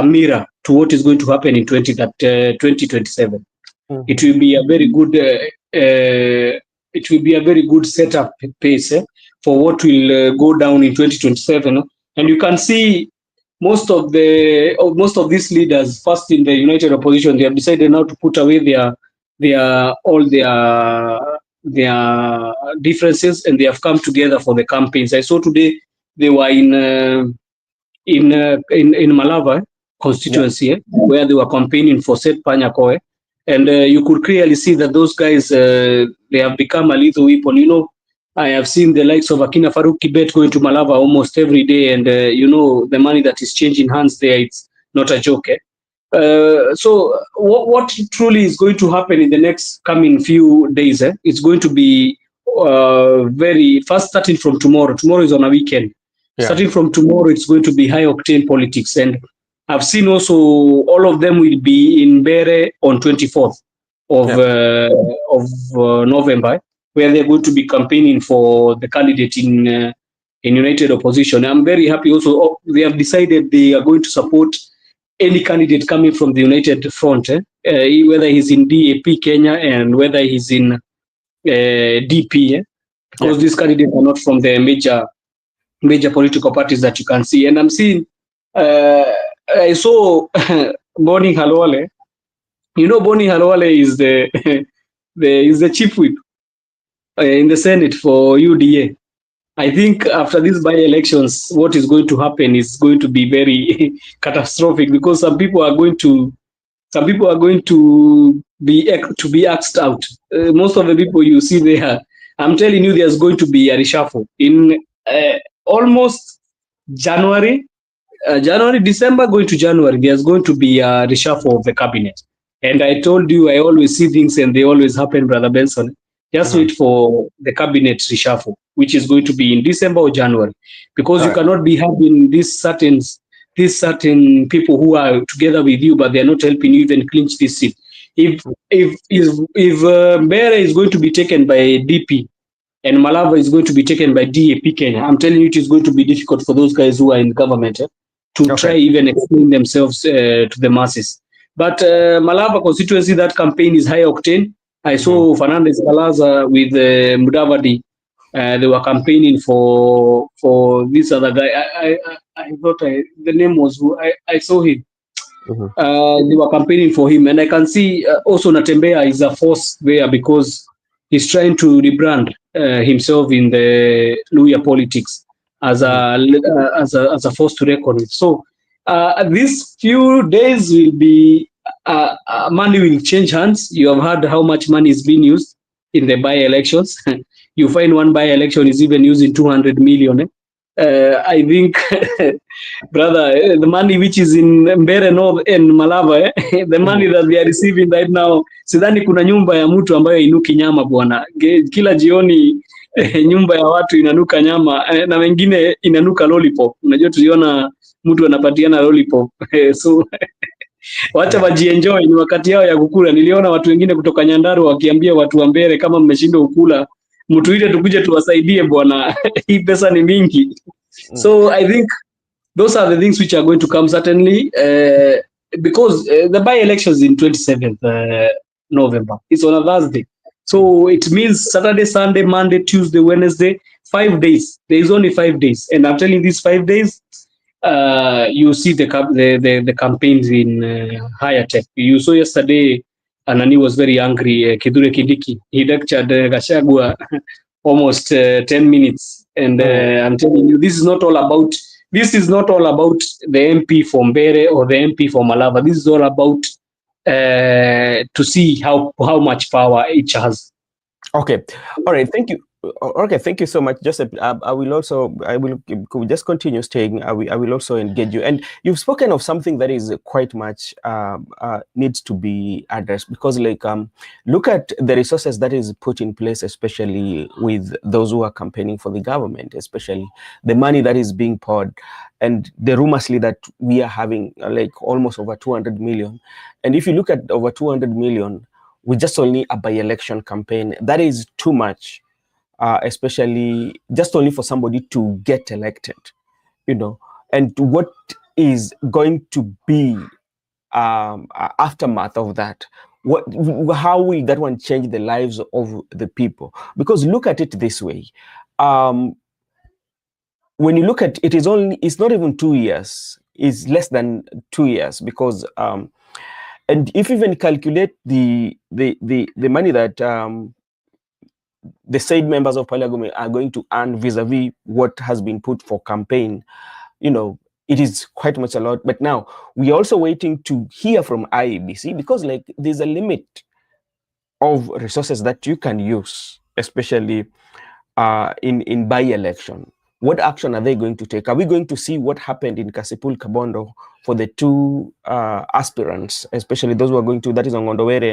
mirror to what is going to happen in 2027. It will be a very good setup pace for what will go down in 2027. And you can see most of these leaders, first in the United Opposition, they have decided now to put away all their differences, and they have come together for the campaigns. I saw today they were in in Malava constituency, where they were campaigning for Seth Panyakoe. And you could clearly see that those guys, they have become a lethal weapon. You know, I have seen the likes of Akina Farouk Kibet going to Malava almost every day. And, you know, the money that is changing hands there, it's not a joke. So what truly is going to happen in the next coming few days? It's going to be very fast, starting from tomorrow. Tomorrow is on a weekend. Yeah. Starting from tomorrow, it's going to be high octane politics. And I've seen also all of them will be in Bere on 24th of November, where they're going to be campaigning for the candidate in United Opposition. I'm very happy also. They have decided they are going to support any candidate coming from the United Front, whether he's in DAP Kenya and whether he's in DP, because these candidates are not from the major political parties that you can see. And I'm seeing, I saw Boni Halwale. You know, Boni Halwale is the chief whip in the Senate for UDA. I think after these by-elections, what is going to happen is going to be very catastrophic, because some people are going to be axed out. Most of the people you see there, I'm telling you, there's going to be a reshuffle in almost January, December going to January. There's going to be a reshuffle of the cabinet. And I told you, I always see things and they always happen, Brother Benson. Just wait for the cabinet reshuffle, which is going to be in December or January, because you cannot be having these certain people who are together with you, but they're not helping you even clinch this seat. If Mbere is going to be taken by DP and Malava is going to be taken by DAP Kenya, I'm telling you, it is going to be difficult for those guys who are in government to try even explain themselves to the masses. But Malava constituency, that campaign is high octane. I saw Fernandez Galaza with Mudavadi. They were campaigning for this other guy. I thought the name was who I saw him. They were campaigning for him, and I can see also Natembea is a force there, because he's trying to rebrand himself in the Luya politics as a force to reckon with. So these few days will be money will change hands. You have heard how much money is being used in the by-elections. You find one by-election is even using 200 million. I think, brother, the money which is in Mbere North and Malava, the money that they are receiving right now, sidhani kuna nyumba ya mtu ambayo inuki nyama bwana. Kila jioni nyumba ya watu inanuka nyama na wengine inanuka lollipop. Unajua tuliona mtu anapatiana lollipop. So wacha wajienjoy, ni wakati yao ya kukula. Niliona watu wengine kutoka Nyandarua wakiambia watu wa Mbere, kama mmeshindwa kukula, mtu ile tukuje tuwasaidie bwana. Hii pesa ni mingi. So I think those are the things which are going to come certainly, because the by-elections in 27th November. It's on a Thursday. So it means Saturday, Sunday, Monday, Tuesday, Wednesday, 5 days. There is only 5 days. And I'm telling you, these 5 days, you see the campaigns in higher tech. You saw yesterday, Anani was very angry. Kidure Kindiki, he lectured Gachagua almost 10 minutes. And I'm telling you, this is not all about the MP for Mbere or the MP for Malava. This is all about to see how much power each has. Okay. All right. Thank you. Okay, thank you so much, Joseph. I will just continue staying. I will also engage you. And you've spoken of something that is quite much needs to be addressed, because look at the resources that is put in place, especially with those who are campaigning for the government, especially the money that is being poured, and the rumorsly that we are having almost over 200 million. And if you look at over 200 million with just only a by-election campaign, that is too much. Especially just only for somebody to get elected, and what is going to be aftermath of that? How will that one change the lives of the people? Because look at it this way, when you look at it, it's not even 2 years, it's less than 2 years, because and if you even calculate the money that the said members of parliament are going to earn vis-a-vis what has been put for campaign, it is quite much a lot. But now we are also waiting to hear from IEBC, because like there's a limit of resources that you can use, especially in by-election. What action are they going to take? Are we going to see what happened in Kasipul Kabondo for the two aspirants, especially those who are going to, that is Ongondo Were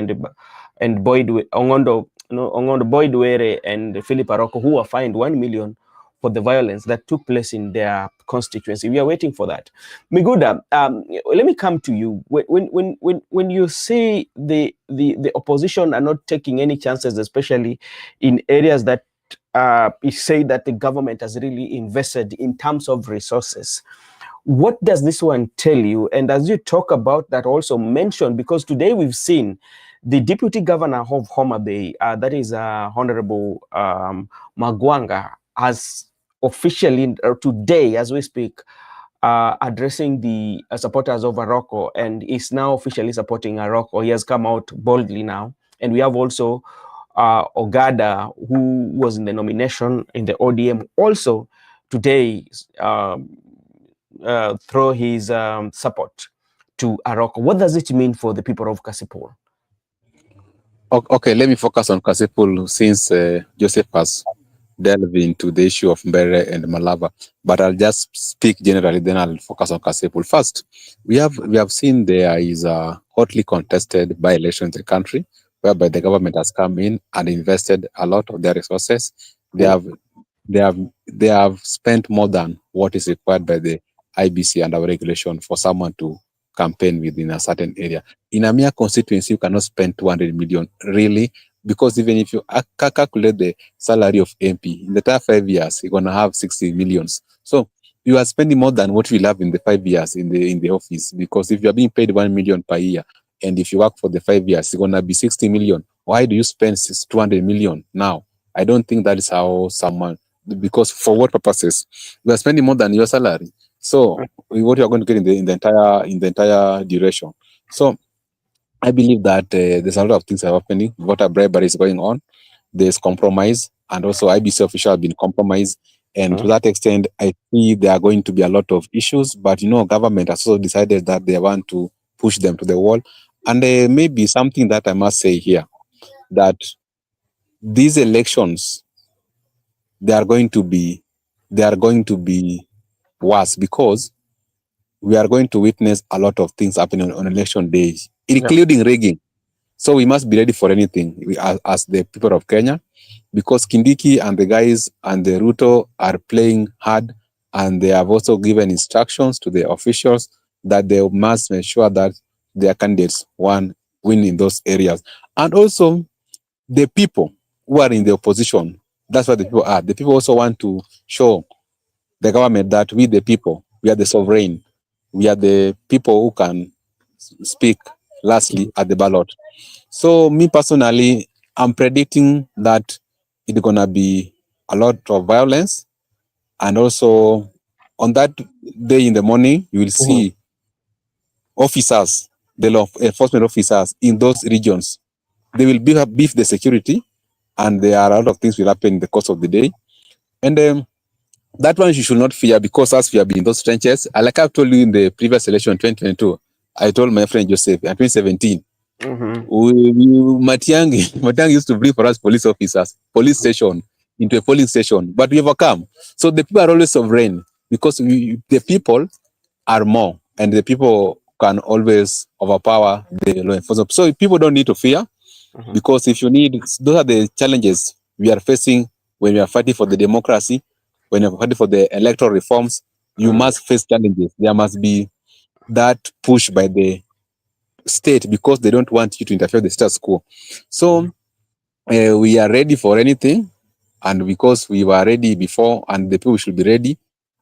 and Boyd Ongondo Boyd Were and Philip Aroko, who were fined 1 million for the violence that took place in their constituency? We are waiting for that. Miguda, let me come to you. When you say the opposition are not taking any chances, especially in areas that you say that the government has really invested in terms of resources, what does this one tell you? And as you talk about that, also mention, because today we've seen the deputy governor of Homa Bay, that is Honorable Magwanga, has officially today, as we speak, addressing the supporters of Aroko, and is now officially supporting Aroko. He has come out boldly now. And we have also Ogada, who was in the nomination in the ODM, also today throw his support to Aroko. What does it mean for the people of Kasipul? Okay, let me focus on Kasipul, since Joseph has delved into the issue of Mbere and Malava. But I'll just speak generally, then I'll focus on Kasipul. First, we have seen there is a hotly contested by-election in the country, whereby the government has come in and invested a lot of their resources. They have spent more than what is required by the IBC and our regulation for someone to campaign within a certain area. In a mere constituency, you cannot spend 200 million, really, because even if you calculate the salary of MP, in the entire 5 years, you're going to have 60 millions. So you are spending more than what we have in the 5 years in the office, because if you are being paid 1 million per year, and if you work for the 5 years, it's going to be 60 million. Why do you spend 200 million now? I don't think that is how someone, because for what purposes? We are spending more than your salary. So what you are going to get in the entire duration. So I believe that there's a lot of things are happening. Voter bribery is going on. There's compromise, and also IBC officials have been compromised. And to that extent, I see there are going to be a lot of issues. But government has also decided that they want to push them to the wall. And maybe something that I must say here, that these elections, they are going to be worse, because we are going to witness a lot of things happening on election days, including rigging. So we must be ready for anything as the people of Kenya, because Kindiki and the guys and the Ruto are playing hard, and they have also given instructions to the officials that they must make sure that their candidates win in those areas. And also the people who are in the opposition, that's what the people are. The people also want to show the government that we, the people, we are the sovereign. We are the people who can speak lastly at the ballot. So me personally, I'm predicting that it's going to be a lot of violence. And also on that day in the morning, you will see officers, the law enforcement officers in those regions. They will beef the security, and there are a lot of things will happen in the course of the day. And that one you should not fear, because as we have been in those trenches, like I've told you in the previous election 2022, I told my friend Joseph in 2017, Matiang used to bring for us police officers, police station, into a polling station, but we overcome. So the people are always sovereign, because the people are more, and the people can always overpower the law enforcement. So people don't need to fear, because if you need, those are the challenges we are facing when we are fighting for the democracy, when you're fighting for the electoral reforms. You must face challenges. There must be that push by the state, because they don't want you to interfere with the status quo. So we are ready for anything, and because we were ready before, and the people should be ready,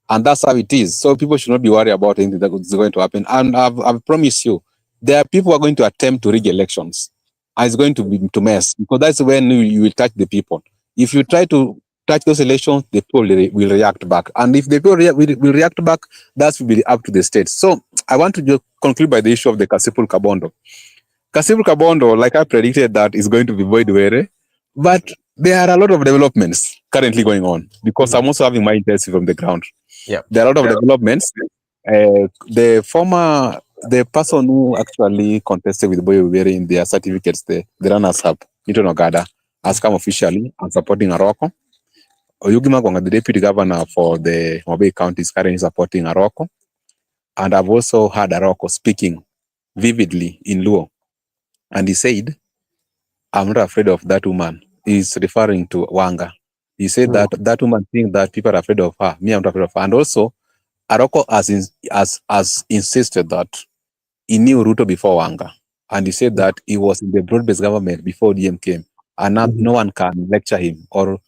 and that's how it is. So people should not be worried about anything that is going to happen. And I've promised you, there are people who are going to attempt to rig elections, and it's going to be to mess, because that's when you will touch the people. If you try to touch those elections, the people will react back, and if the people will react back, that will be up to the states. So I want to just conclude by the issue of the Kasipul Kabondo. Kasipul Kabondo, like I predicted, that is going to be Boyd Were, but there are a lot of developments currently going on, because I'm also having my intensive from the ground. Yeah, there are a lot of developments. the person who actually contested with Boy wearing their certificates, the runners up, Newton Ogada, has come officially and supporting Aroko. Oyugi Magonga, the deputy governor for the Mobile County, is currently supporting Aroko. And I've also heard Aroko speaking vividly in Luo. And he said, I'm not afraid of that woman. He's referring to Wanga. He said that that woman thinks that people are afraid of her. Me, I'm not afraid of her. And also, Aroko has insisted that he knew Ruto before Wanga. And he said that he was in the broad-based government before DM came. And now no one can lecture him or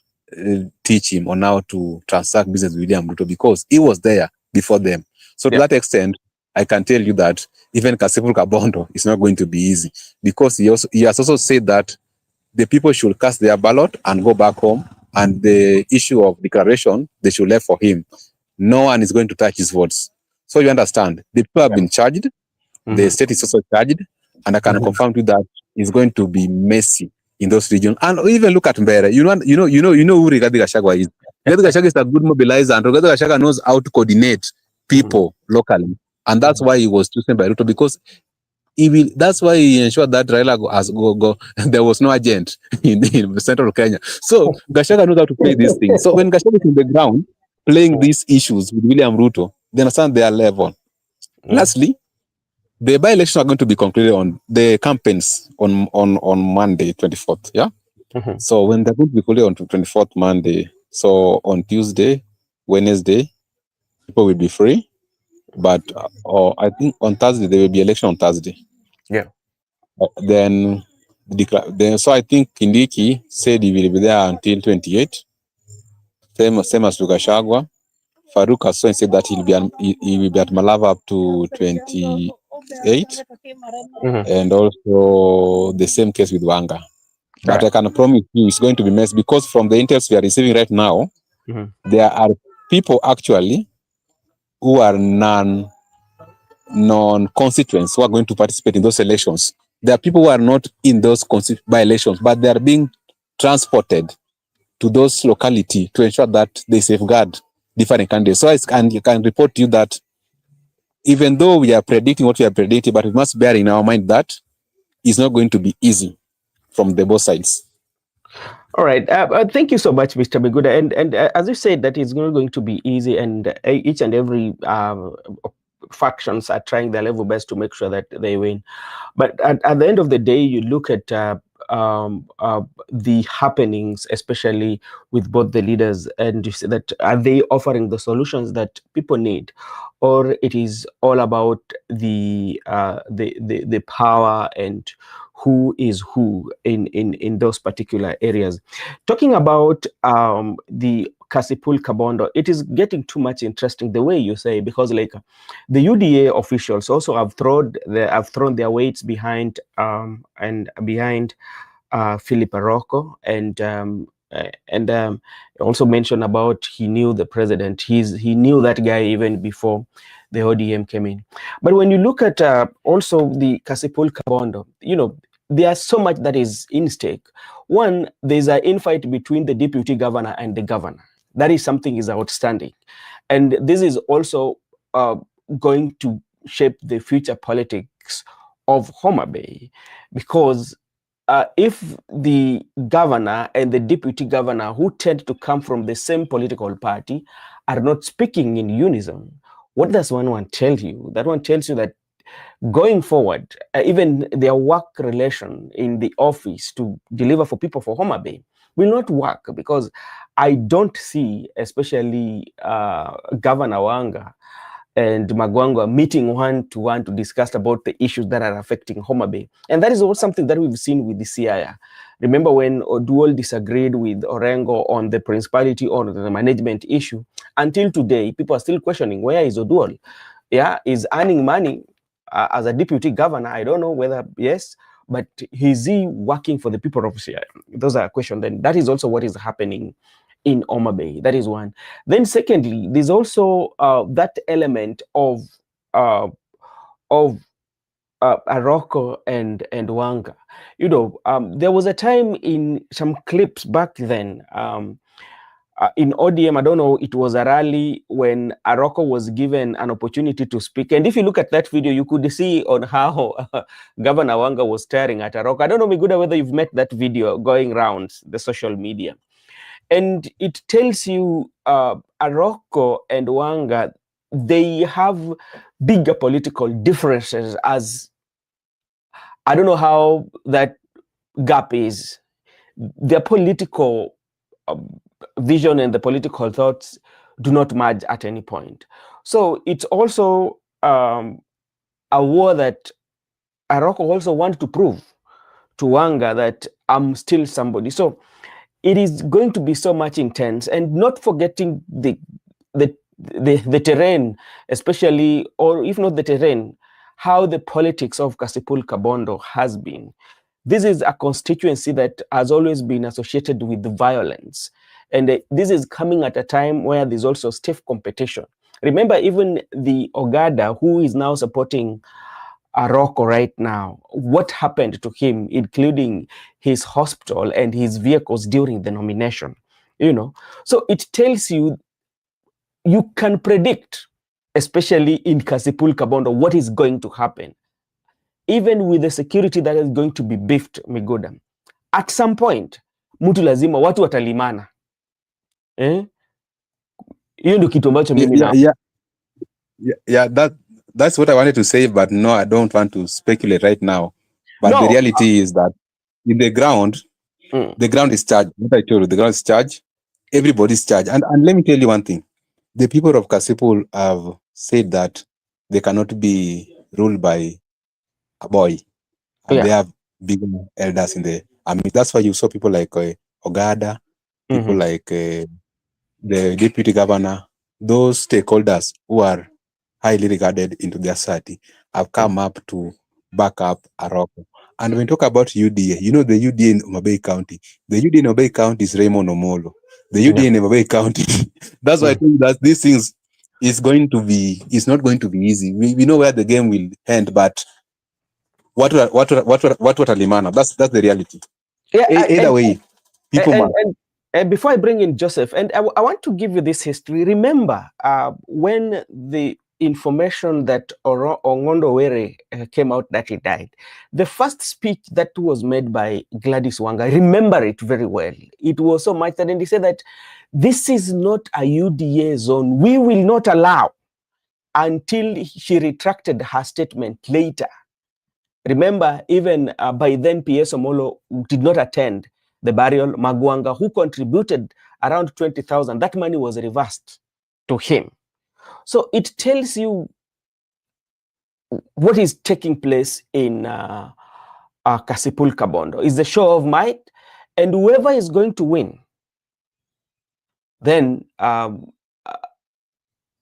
teach him on how to transact business with William Ruto because he was there before them. So to that extent, I can tell you that even Kasipul Kabondo is not going to be easy because he has also said that the people should cast their ballot and go back home, and the issue of declaration, they should leave for him. No one is going to touch his votes. So you understand, the people have been charged, the state is also charged, and I can confirm to you that it's going to be messy in those regions. And even look at Mbere. You know who Rigathi Gachagua is. Rigathi Gachagua is a good mobilizer, and Rigathi Gachagua knows how to coordinate people locally, and that's why he was chosen by Ruto because that's why he ensured that Raila has there was no agent in central Kenya. So Gachagua knows how to play these things. So when Gachagua is in the ground playing these issues with William Ruto, they understand their level. Lastly, the by-elections are going to be concluded on the campaigns on Monday, 24th. Yeah. So when they're going to be concluded on 24th Monday, so on Tuesday, Wednesday, people will be free. But I think on Thursday there will be election on Thursday. Yeah. Then so I think Kindiki said he will be there until 28. Same as Gachagua. Farouk also said that he will be at Malava up to 28. And also the same case with Wanga. But I can promise you it's going to be messy because from the intel we are receiving right now, there are people actually who are non-constituents who are going to participate in those elections. There are people who are not in those by elections, but they are being transported to those localities to ensure that they safeguard different candidates. So I can report to you that even though we are predicting what we are predicting, but we must bear in our mind that it's not going to be easy from the both sides. All right. Thank you so much, Mr. Miguda. And as you said, that it's not going to be easy, and each and every factions are trying their level best to make sure that they win. But at the end of the day, you look at the happenings, especially with both the leaders, and you see that are they offering the solutions that people need, or it is all about the power and who is who in those particular areas. Talking about the Kasipul Kabondo, it is getting too much interesting the way you say, because like the UDA officials also have thrown their weights behind Philip Aroko, and also mentioned about he knew the president. He knew that guy even before the ODM came in. But when you look at also the Kasipul Kabondo, there's so much that is in stake. One, there's an infight between the deputy governor and the governor. That is something is outstanding. And this is also going to shape the future politics of Homa Bay, because if the governor and the deputy governor, who tend to come from the same political party, are not speaking in unison, what does one tell you? That one tells you that going forward, even their work relation in the office to deliver for people for Homa Bay will not work, because I don't see, especially Governor Wanga and Magwangwa meeting one-to-one to discuss about the issues that are affecting Homa Bay. And that is also something that we've seen with the CIA. Remember when Oduol disagreed with Orengo on the principality or the management issue? Until today, people are still questioning, where is Oduol? Yeah, is earning money as a deputy governor. I don't know whether yes, but is he working for the people of CIA? Those are questions. Then that is also what is happening in Homa Bay. That is one. Then secondly, there's also that element of Aroko and Wanga. There was a time in some clips back then, in ODM, I don't know, it was a rally when Aroko was given an opportunity to speak. And if you look at that video, you could see on how Governor Wanga was staring at Aroko. I don't know, Miguda, whether you've met that video going around the social media. And it tells you Aroko and Wanga, they have bigger political differences, as I don't know how that gap is. Their political vision and the political thoughts do not merge at any point. So it's also a war that Aroko also wants to prove to Wanga that I'm still somebody. So it is going to be so much intense, and not forgetting the terrain, especially, or if not the terrain, how the politics of Kasipul Kabondo has been. This is a constituency that has always been associated with violence. And this is coming at a time where there's also stiff competition. Remember, even the Ogada, who is now supporting Aroko right now, what happened to him, including his hospital and his vehicles during the nomination, you know. So it tells you, you can predict, especially in Kasipul Kabondo, what is going to happen. Even with the security that is going to be beefed, Migoda, at some point, mtu lazima, watu watalimana. Hiyo ndio kitu ambacho mimi na. That's what I wanted to say, but no, I don't want to speculate right now. But the reality is that in the ground, the ground is charged. What I told you, the ground is charged. Everybody's charged. And let me tell you one thing. The people of Kasipul have said that they cannot be ruled by a boy. And they have big elders in the army. That's why you saw people like Ogada, people like the deputy governor, those stakeholders who are highly regarded into their society have come up to back up Aroko. And when we talk about UDA, you know the UDA in Omabay County. The UDA in Omabay County is Raymond Omolo. The UDA in Omabay County. That's why I think that these things is not going to be easy. We know where the game will end, but what Alimana? That's the reality. Either way, people. And before I bring in Joseph, and I want to give you this history. Remember, when the information that Ongondo Were came out that he died, the first speech that was made by Gladys Wanga, I remember it very well. It was so much that, and he said that this is not a UDA zone. We will not allow, until she retracted her statement later. Remember, even by then, P.S. Omolo did not attend the burial. Magwanga, who contributed around 20,000, that money was reversed to him. So it tells you what is taking place in Kasipul Kabondo. It's a show of might, and whoever is going to win, then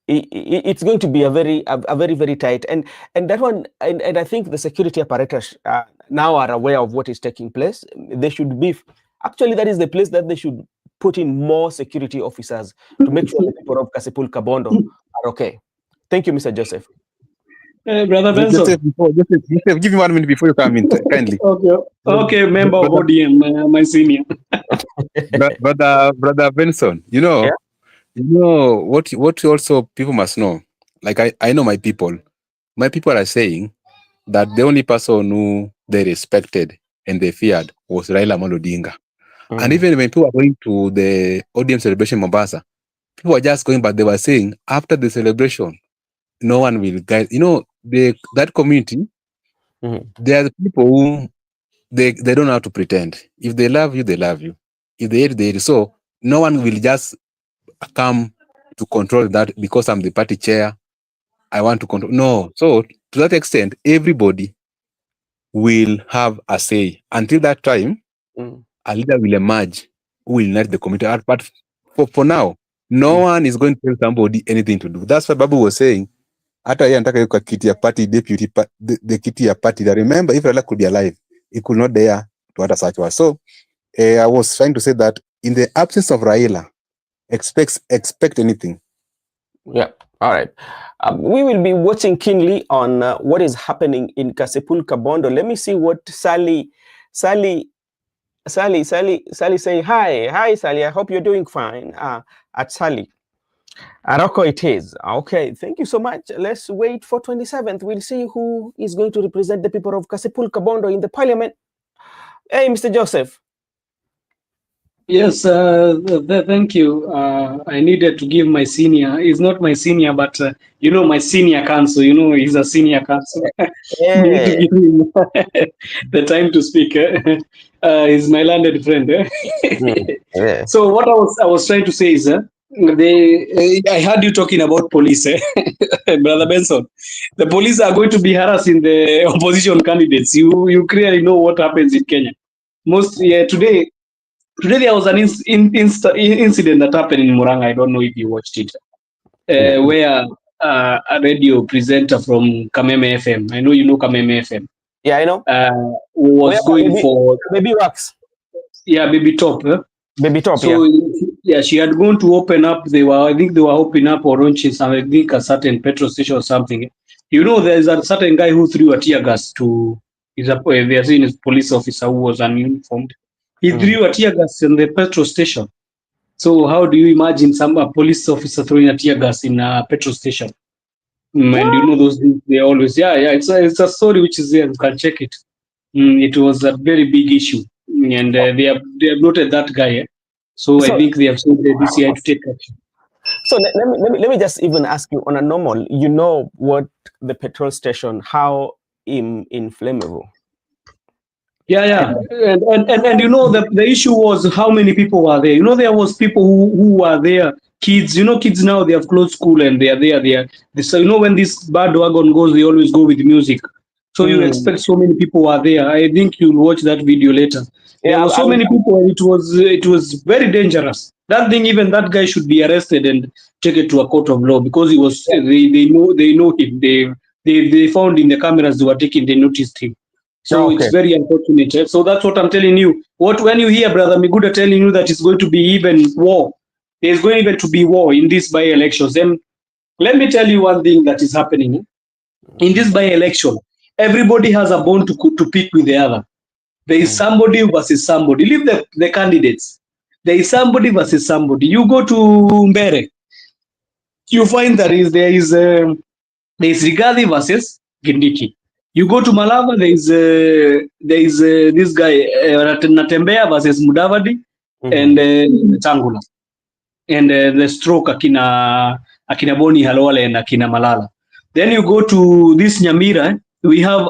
it's going to be a very, very tight. And that one, and I think the security apparatus now are aware of what is taking place. They should be, actually, that is the place that they should put in more security officers to make sure the people of Kasipul Kabondo are okay. Thank you, Mr. Joseph. Brother Benson. Joseph, give me 1 minute before you come in, kindly. Okay, member of ODM, my senior. Brother Benson, you know what also people must know. Like I know my people. My people are saying that the only person who they respected and they feared was Raila Amolo Odinga. And even when people are going to the ODM celebration in Mombasa, people were just going, but they were saying after the celebration, no one will guide. You know, that community, there are people who they don't know how to pretend. If they love you, they love you. If they hate, they hate. So no one will just come to control that because I'm the party chair. I want to control. No. So to that extent, everybody will have a say. Until that time, a leader will emerge who will unite the community. But for now, no one is going to tell somebody anything to do. That's what Babu was saying. Hata yeye anataka yuko kiti ya party deputy, the kiti ya party. That remember, if Raila could be alive, he could not dare to utter such words. So I was trying to say that in the absence of Raila, expect anything. Yeah. All right. We will be watching keenly on what is happening in Kasipul Kabondo. Let me see what Sally Sally say hi Sally. I hope you're doing fine. At Sally. Aroko it is. Okay, thank you so much. Let's wait for 27th. We'll see who is going to represent the people of Kasipul Kabondo in the parliament. Hey, Mr. Joseph. Yes, thank you. I needed to give my senior. He's not my senior, but my senior counsel. He's a senior counsel. Need to Yeah. give him the time to speak. He's my landed friend. Yeah. So what I was trying to say is, I heard you talking about police, Brother Benson. The police are going to be harassing the opposition candidates. You clearly know what happens in Kenya. Today there was an incident that happened in Muranga. I don't know if you watched it, where a radio presenter from Kameme FM, I know you know Kameme FM, Yeah, I know. was going for Baby Wax. Baby Top. Baby Top, So she had gone to open up. I think they were opening up or launching some, I think a certain petrol station or something. There's a certain guy who threw a tear gas to. They are saying his police officer who was ununiformed. He threw a tear gas in the petrol station. So how do you imagine a police officer throwing a tear gas in a petrol station? And those things, they always, it's a story which is there. You can check it. It was a very big issue, and they have noted that guy. So I think they have told the DCI to take action. So let me just even ask you on a normal. You know what the petrol station, how inflammable? Yeah. And the issue was how many people were there. There was people who were there, kids. Kids now, they have closed school and they are there. So when this bad wagon goes, they always go with music. So you expect so many people were there. I think you'll watch that video later. There were so many people, and it was very dangerous. That thing, even that guy should be arrested and taken to a court of law, because he was. They know him. They found in the cameras they were taking. They noticed him. So it's very unfortunate. So that's what I'm telling you. When you hear Brother Miguda telling you that it's going to be even war, there's going even to be war in these by-elections. Then let me tell you one thing that is happening. In this by-election, everybody has a bone to pick with the other. There is somebody versus somebody. Leave the candidates. There is somebody versus somebody. You go to Mbere, you find there is Rigathi versus Gindiki. You go to Malava, there is this guy Natembea versus Mudavadi and Tangula, and the stroke akina Boni Halwale and akina Malala. Then you go to this Nyamira. We have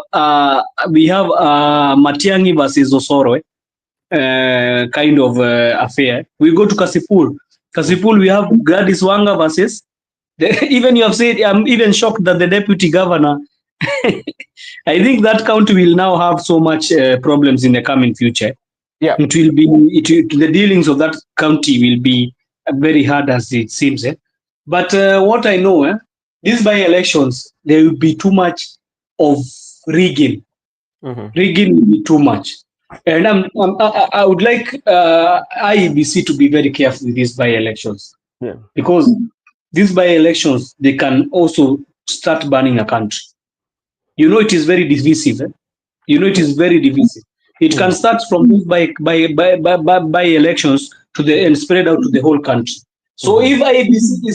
Matiangi versus Osoro, kind of affair. We go to Kasipul. We have Gladys Wanga versus. Even you have said, I'm even shocked that the deputy governor. I think that county will now have so much problems in the coming future. Yeah, it will be. The dealings of that county will be very hard, as it seems. But what I know, these by-elections, there will be too much of rigging. Rigging will be too much, and I would like IEBC to be very careful with these by-elections, because these by-elections, they can also start burning a country. It is very divisive. It is very divisive. It can start from these by-elections and spread out to the whole country. So if IEBC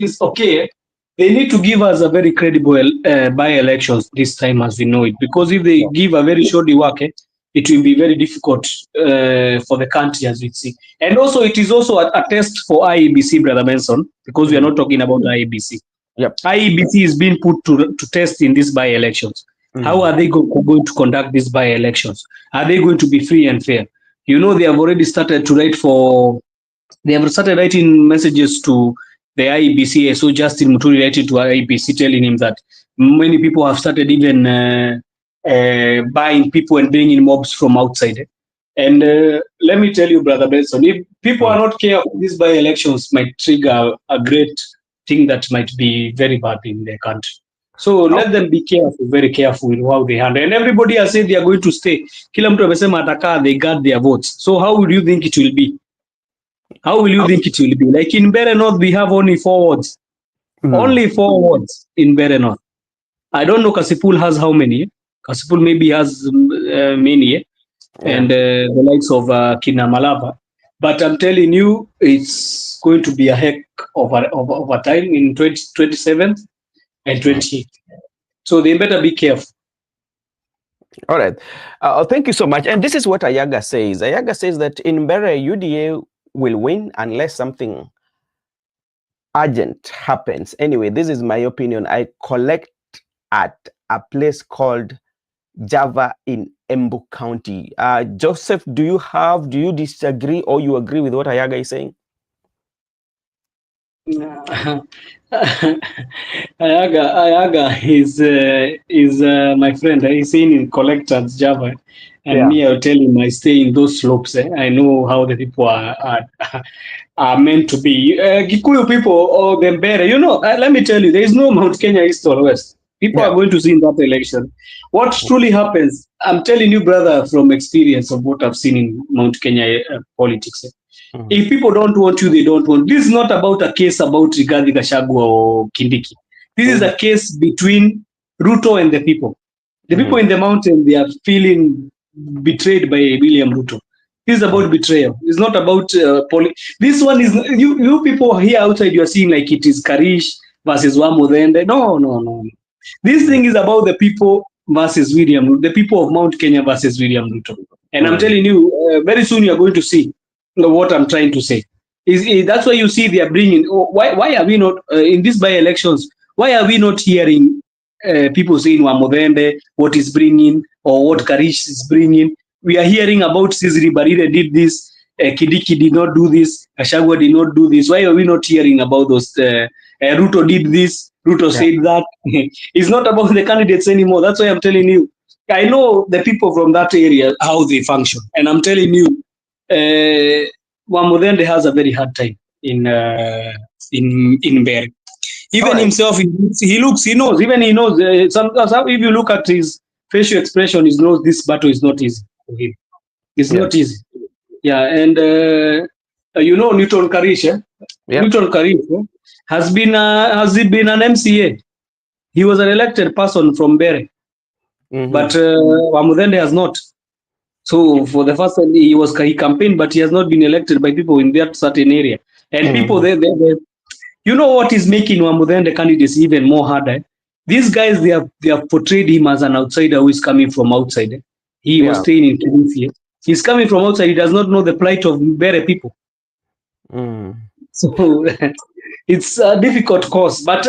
is okay, they need to give us a very credible by-elections this time, as we know it. Because if they give a very shoddy work, it will be very difficult for the country, as we see. And also, it is also a test for IEBC, Brother Benson, because we are not talking about IEBC. IEBC is being put to test in these by-elections. How are they going to conduct these by-elections? Are they going to be free and fair? They have already started to they have started writing messages to the IEBC. So Justin Muturi writing to IEBC telling him that many people have started even buying people and bringing mobs from outside. And let me tell you, Brother Benson, if people are not careful, these by-elections might trigger a great thing that might be very bad in their country. So let them be careful, very careful with how they handle. And everybody has said they are going to stay. Kila mtu amesema atakaa, they got their votes. So how will you think it will be? How will you think it will be? Like in Mbeere North, we have only 4 wards. Only 4 wards in Mbeere North. I don't know Kasipul has how many. Kasipul maybe has many. and the likes of Kinamalava. But I'm telling you, it's going to be a heck of a time in 2027 and 28. So they better be careful. All right. Thank you so much. And this is what Ayaga says. Ayaga says that in Mbere, UDA will win unless something urgent happens. Anyway, this is my opinion. I collect at a place called Java in Embu County. Joseph, do you disagree or you agree with what Ayaga is saying? Ayaga is my friend. He's saying in collectors Java, and me, I'll tell him I stay in those slopes. I know how the people are meant to be. Kikuyu people or the Mbere, let me tell you, there is no Mount Kenya East or West. People are going to see in that election. What truly happens, I'm telling you, brother, from experience of what I've seen in Mount Kenya politics. If people don't want you, they don't want. This is not about a case about Rigathi Gachagua or Kindiki. This is a case between Ruto and the people. The people in the mountain, they are feeling betrayed by William Ruto. This is about betrayal. It's not about this one is you people here outside. You are seeing like it is Karish versus Wamudende. No. This thing is about the people versus William Ruto. The people of Mount Kenya versus William Ruto. And I'm telling you, very soon you are going to see what I'm trying to say. That's why you see they are bringing. Why are we not in these by-elections? Why are we not hearing people saying Wamudende, what is bringing, or what Karish is bringing? We are hearing about Cesare Barire did this, Kidiki did not do this, Gachagua did not do this. Why are we not hearing about those? Ruto did this, Ruto said that. It's not about the candidates anymore. That's why I'm telling you. I know the people from that area, how they function. And I'm telling you, Wamudende has a very hard time in Mbere. Even himself, he knows, even he knows. If you look at his facial expression, he knows this battle is not easy for him. It's not easy. Yeah, and Newton Karish, Newton Karish has been an MCA. He was an elected person from Mbere, but Wamudende has not. So for the first time, he campaigned, but he has not been elected by people in that certain area. And people there, you know what is making Wamudende candidates even more harder? These guys, they have portrayed him as an outsider who is coming from outside. He was staying in Kilifi. He's coming from outside. He does not know the plight of Mbere people. So it's a difficult course. But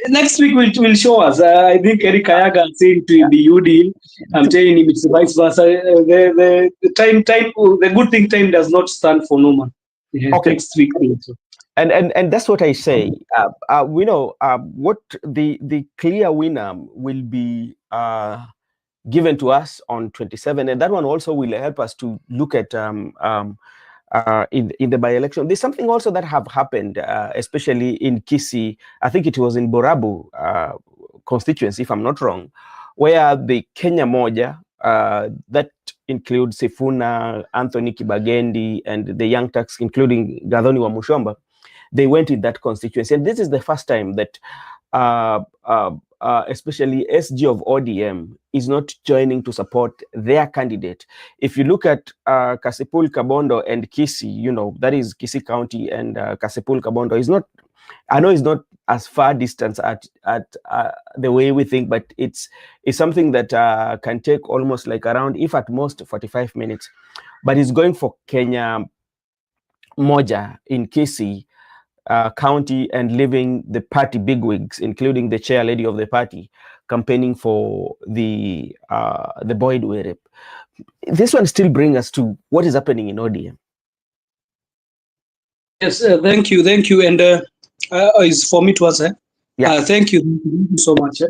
next week will show us. I think Eric Ayaga is saying to the UD. I'm telling him it's vice versa. The good thing time does not stand for no man. Next week. And that's what I say. We know what the clear winner will be given to us on 27, and that one also will help us to look at in the by-election. There's something also that have happened, especially in Kisii. I think it was in Borabu constituency, if I'm not wrong, where the Kenya Moja, that includes Sifuna, Anthony Kibagendi, and the Young Turks, including Gathoni wa Mushomba, they went in that constituency. And this is the first time that especially SG of ODM is not joining to support their candidate. If you look at Kasipul Kabondo and Kisii, that is Kisii County, and Kasipul Kabondo is not, I know it's not as far distance at the way we think, but it's something that can take almost like around, if at most, 45 minutes. But it's going for Kenya Moja in Kisii County and leaving the party bigwigs, including the chair lady of the party, campaigning for the Boyd Werep. This one still brings us to what is happening in ODM. Yes, thank you. And it's for me to answer. Thank you so much.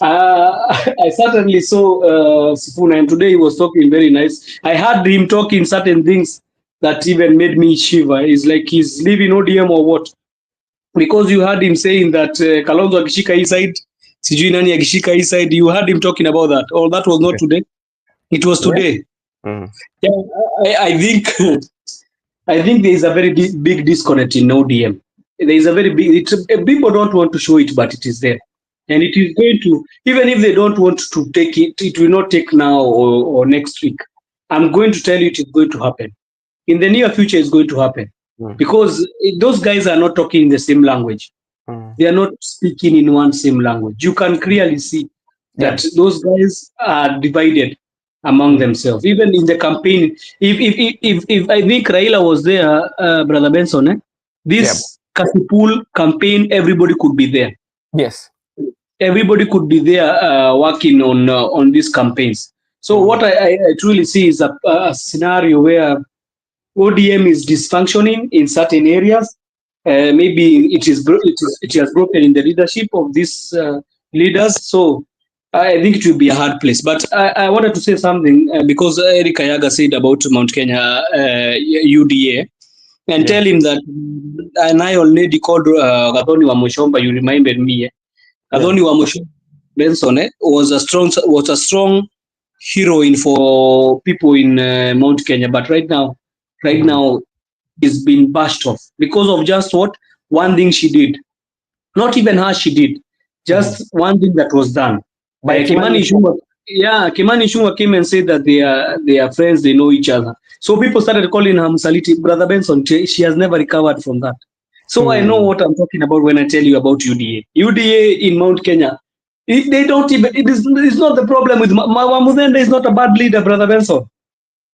I certainly saw Sifuna, and today he was talking very nice. I heard him talking certain things that even made me shiver. It's like he's leaving ODM or what? Because you heard him saying that Kalonzo akishika his side, sijui nani akishika his side. You heard him talking about that. Oh, that was not today. It was today. Yeah, I think there is a very big disconnect in ODM. There is a very big. People don't want to show it, but it is there, and it is going to. Even if they don't want to take it, it will not take now or next week. I'm going to tell you it is going to happen. In the near future, it's going to happen. Because those guys are not talking the same language. They are not speaking in one same language. You can clearly see that those guys are divided among themselves. Even in the campaign, if I think Raila was there, Brother Benson, this Kasipul campaign, everybody could be there. Yes. Everybody could be there working on these campaigns. So what I truly see is a scenario where ODM is dysfunctioning in certain areas. Maybe it has broken in the leadership of these leaders. So I think it will be a hard place. But I wanted to say something because Eric Ayaga said about Mount Kenya UDA, and tell him that, and I already called Gathoni Wamushomba. You reminded me. Gathoni Wamushomba Benson was a strong heroine for people in Mount Kenya, but right now is being bashed off because of just one thing she did. Not even her she did, just one thing that was done. Kimani Ichung'wah came and said that they are friends, they know each other. So people started calling her Musaliti. Brother Benson, she has never recovered from that. So I know what I'm talking about when I tell you about UDA. UDA in Mount Kenya, they don't even. It's not the problem with Wamudende is not a bad leader, Brother Benson.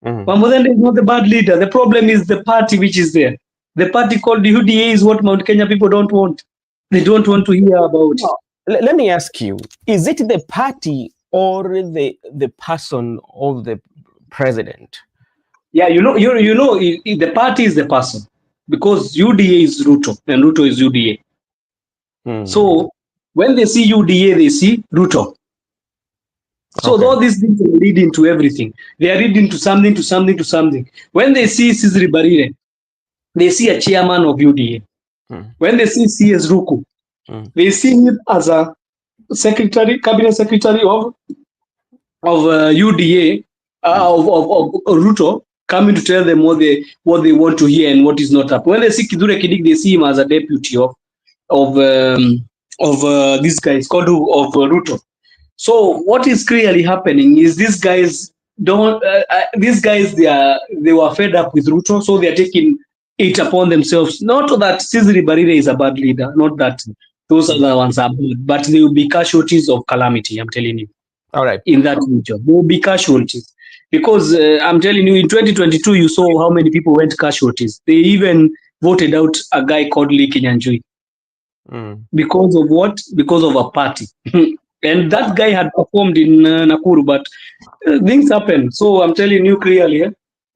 Wamudende is not a bad leader. The problem is the party which is there. The party called UDA is what Mount Kenya people don't want. They don't want to hear about it. Let me ask you, is it the party or the person of the president? Yeah, the party is the person because UDA is Ruto and Ruto is UDA. So when they see UDA, they see Ruto. So all these things are leading to everything. They are leading to something, to something, to something. When they see Cesar Barire, they see a chairman of UDA. When they see CS Ruku, they see him as a cabinet secretary of UDA, of Ruto, coming to tell them what they want to hear and what is not up. When they see Kidure Kidik, they see him as a deputy of this guy. It's called of Ruto. So what is clearly happening is these guys they were fed up with Ruto, so they are taking it upon themselves. Not that Cesar Barire is a bad leader, not that those other ones are bad, but they will be casualties of calamity. I'm telling you. All right. In that region, there will be casualties because I'm telling you, in 2022, you saw how many people went casualties. They even voted out a guy called Lee Kinyanjui. Because of what? Because of a party. And that guy had performed in Nakuru, but things happen. So I'm telling you clearly,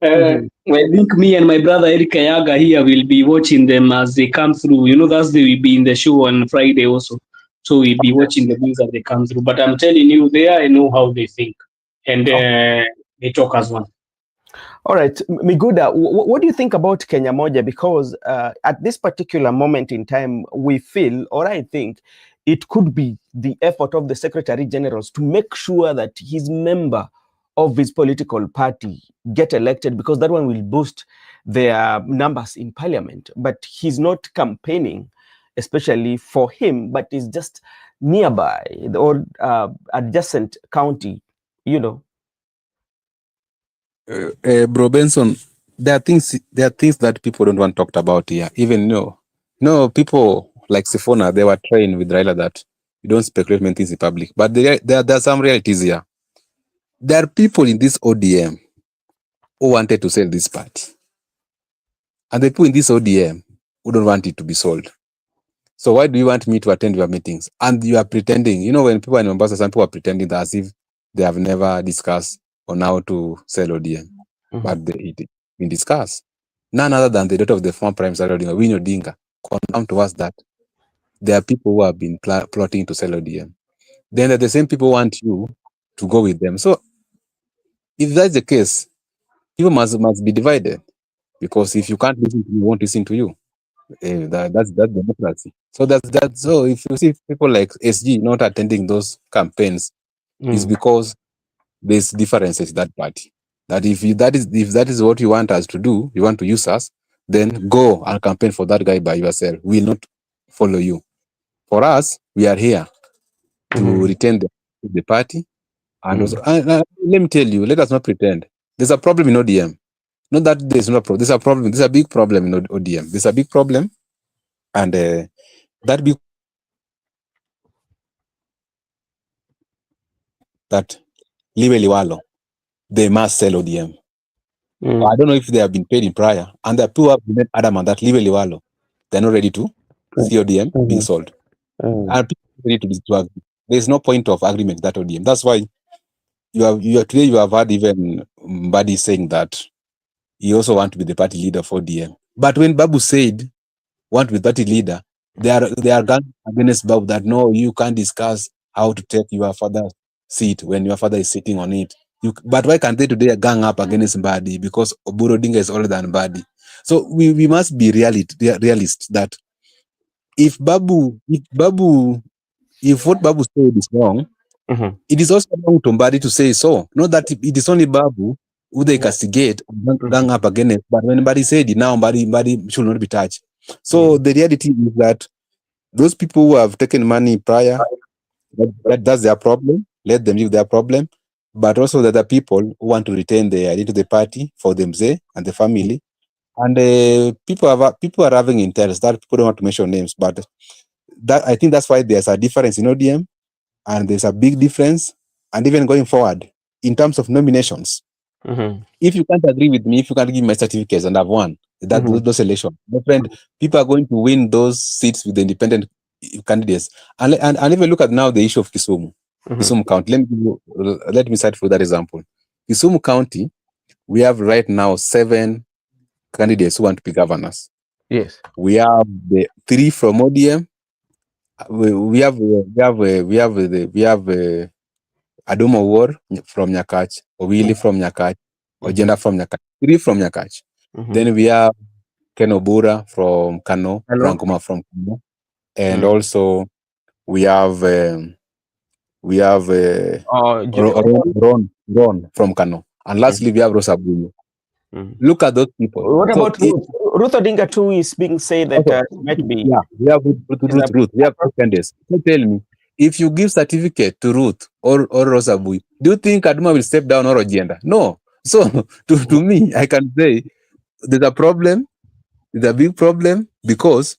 I think me and my brother Eric Ayaga here will be watching them as they come through. That's they will be in the show on Friday also. So we'll be watching the things as they come through. But I'm telling you, I know how they think. And they talk as one. All right, Miguda, what do you think about Kenya Moja? Because at this particular moment in time, we feel, or I think, it could be the effort of the Secretary Generals to make sure that his member of his political party get elected, because that one will boost their numbers in parliament. But he's not campaigning, especially for him, but is just nearby or adjacent county, Bro Benson, there are things that people don't want talked about here. Even people like Sifona, they were trained with Raila that you don't speculate many things in public. But there are some realities here. There are people in this ODM who wanted to sell this party, and the people in this ODM who don't want it to be sold. So why do you want me to attend your meetings? And you are pretending. When people are in Mombasa, some people are pretending that as if they have never discussed on how to sell ODM. But it been discussed. None other than the daughter of the former Prime Minister, Winnie Odinga, confirmed to us that there are people who have been plotting to sell ODM. Then the same people want you to go with them. So if that's the case, people must be divided. Because if you can't listen to me, won't listen to you. That's democracy. So so if you see people like SG not attending those campaigns, it's because there's differences in that party. That if that is what you want us to do, you want to use us, then go and campaign for that guy by yourself. We will not follow you. For us, we are here to retain the party. And also, let me tell you, let us not pretend. There's a problem in ODM. Not that there's no problem. There's a problem. There's a big problem in ODM. There's a big problem, and that big that Liwe Liwalo, they must sell ODM. I don't know if they have been paid in prior, and the people have been adamant that Liwe Liwalo, they're not ready to see ODM being sold. And people are ready to agree. There's no point of agreement that ODM. That's why today you have had even Mbadi saying that he also want to be the party leader for ODM. But when Babu said want to be party leader, they are going against Babu that no, you can't discuss how to take your father's seat when your father is sitting on it. But why can't they today gang up against Mbadi? Because Oburu Odinga is older than Mbadi. So we must be realist that if what Babu said is wrong, it is also wrong to Mbadi to say so. Not that it is only Babu who they castigate, gang up against. But when Mbadi said it, now Mbadi should not be touched. So the reality is that those people who have taken money prior, that's their problem. Let them live their problem. But also the other people who want to retain the identity of the party for themselves and the family. And people are having interest. That people don't want to mention names, but that I think that's why there's a difference in ODM, and there's a big difference. And even going forward in terms of nominations, if you can't agree with me, if you can't give me my certificates and I've won those elections, my friend, people are going to win those seats with the independent candidates. And even look at now the issue of Kisumu, Kisumu County. Let me cite for that example. Kisumu County, we have right now 7 candidates who want to be governors. Yes. We have the 3 from ODM. We have Adomo War from Nyakach, Owili from Nyakach, Ojenda from Nyakach, 3 from Nyakach. Then we have Ken Obura from Kano, Ranguma from Kano, and also we have Ron from Kano, and lastly we have Rosa Buyu. Look at those people. What about Ruto Odinga too is being said that might be. Yeah, we have Ruth. We have 2 candidates. So tell me, if you give certificate to Ruth or Rosa Buyu, do you think Aduma will step down or agenda? No. So to me, I can say there's a problem. There's a big problem because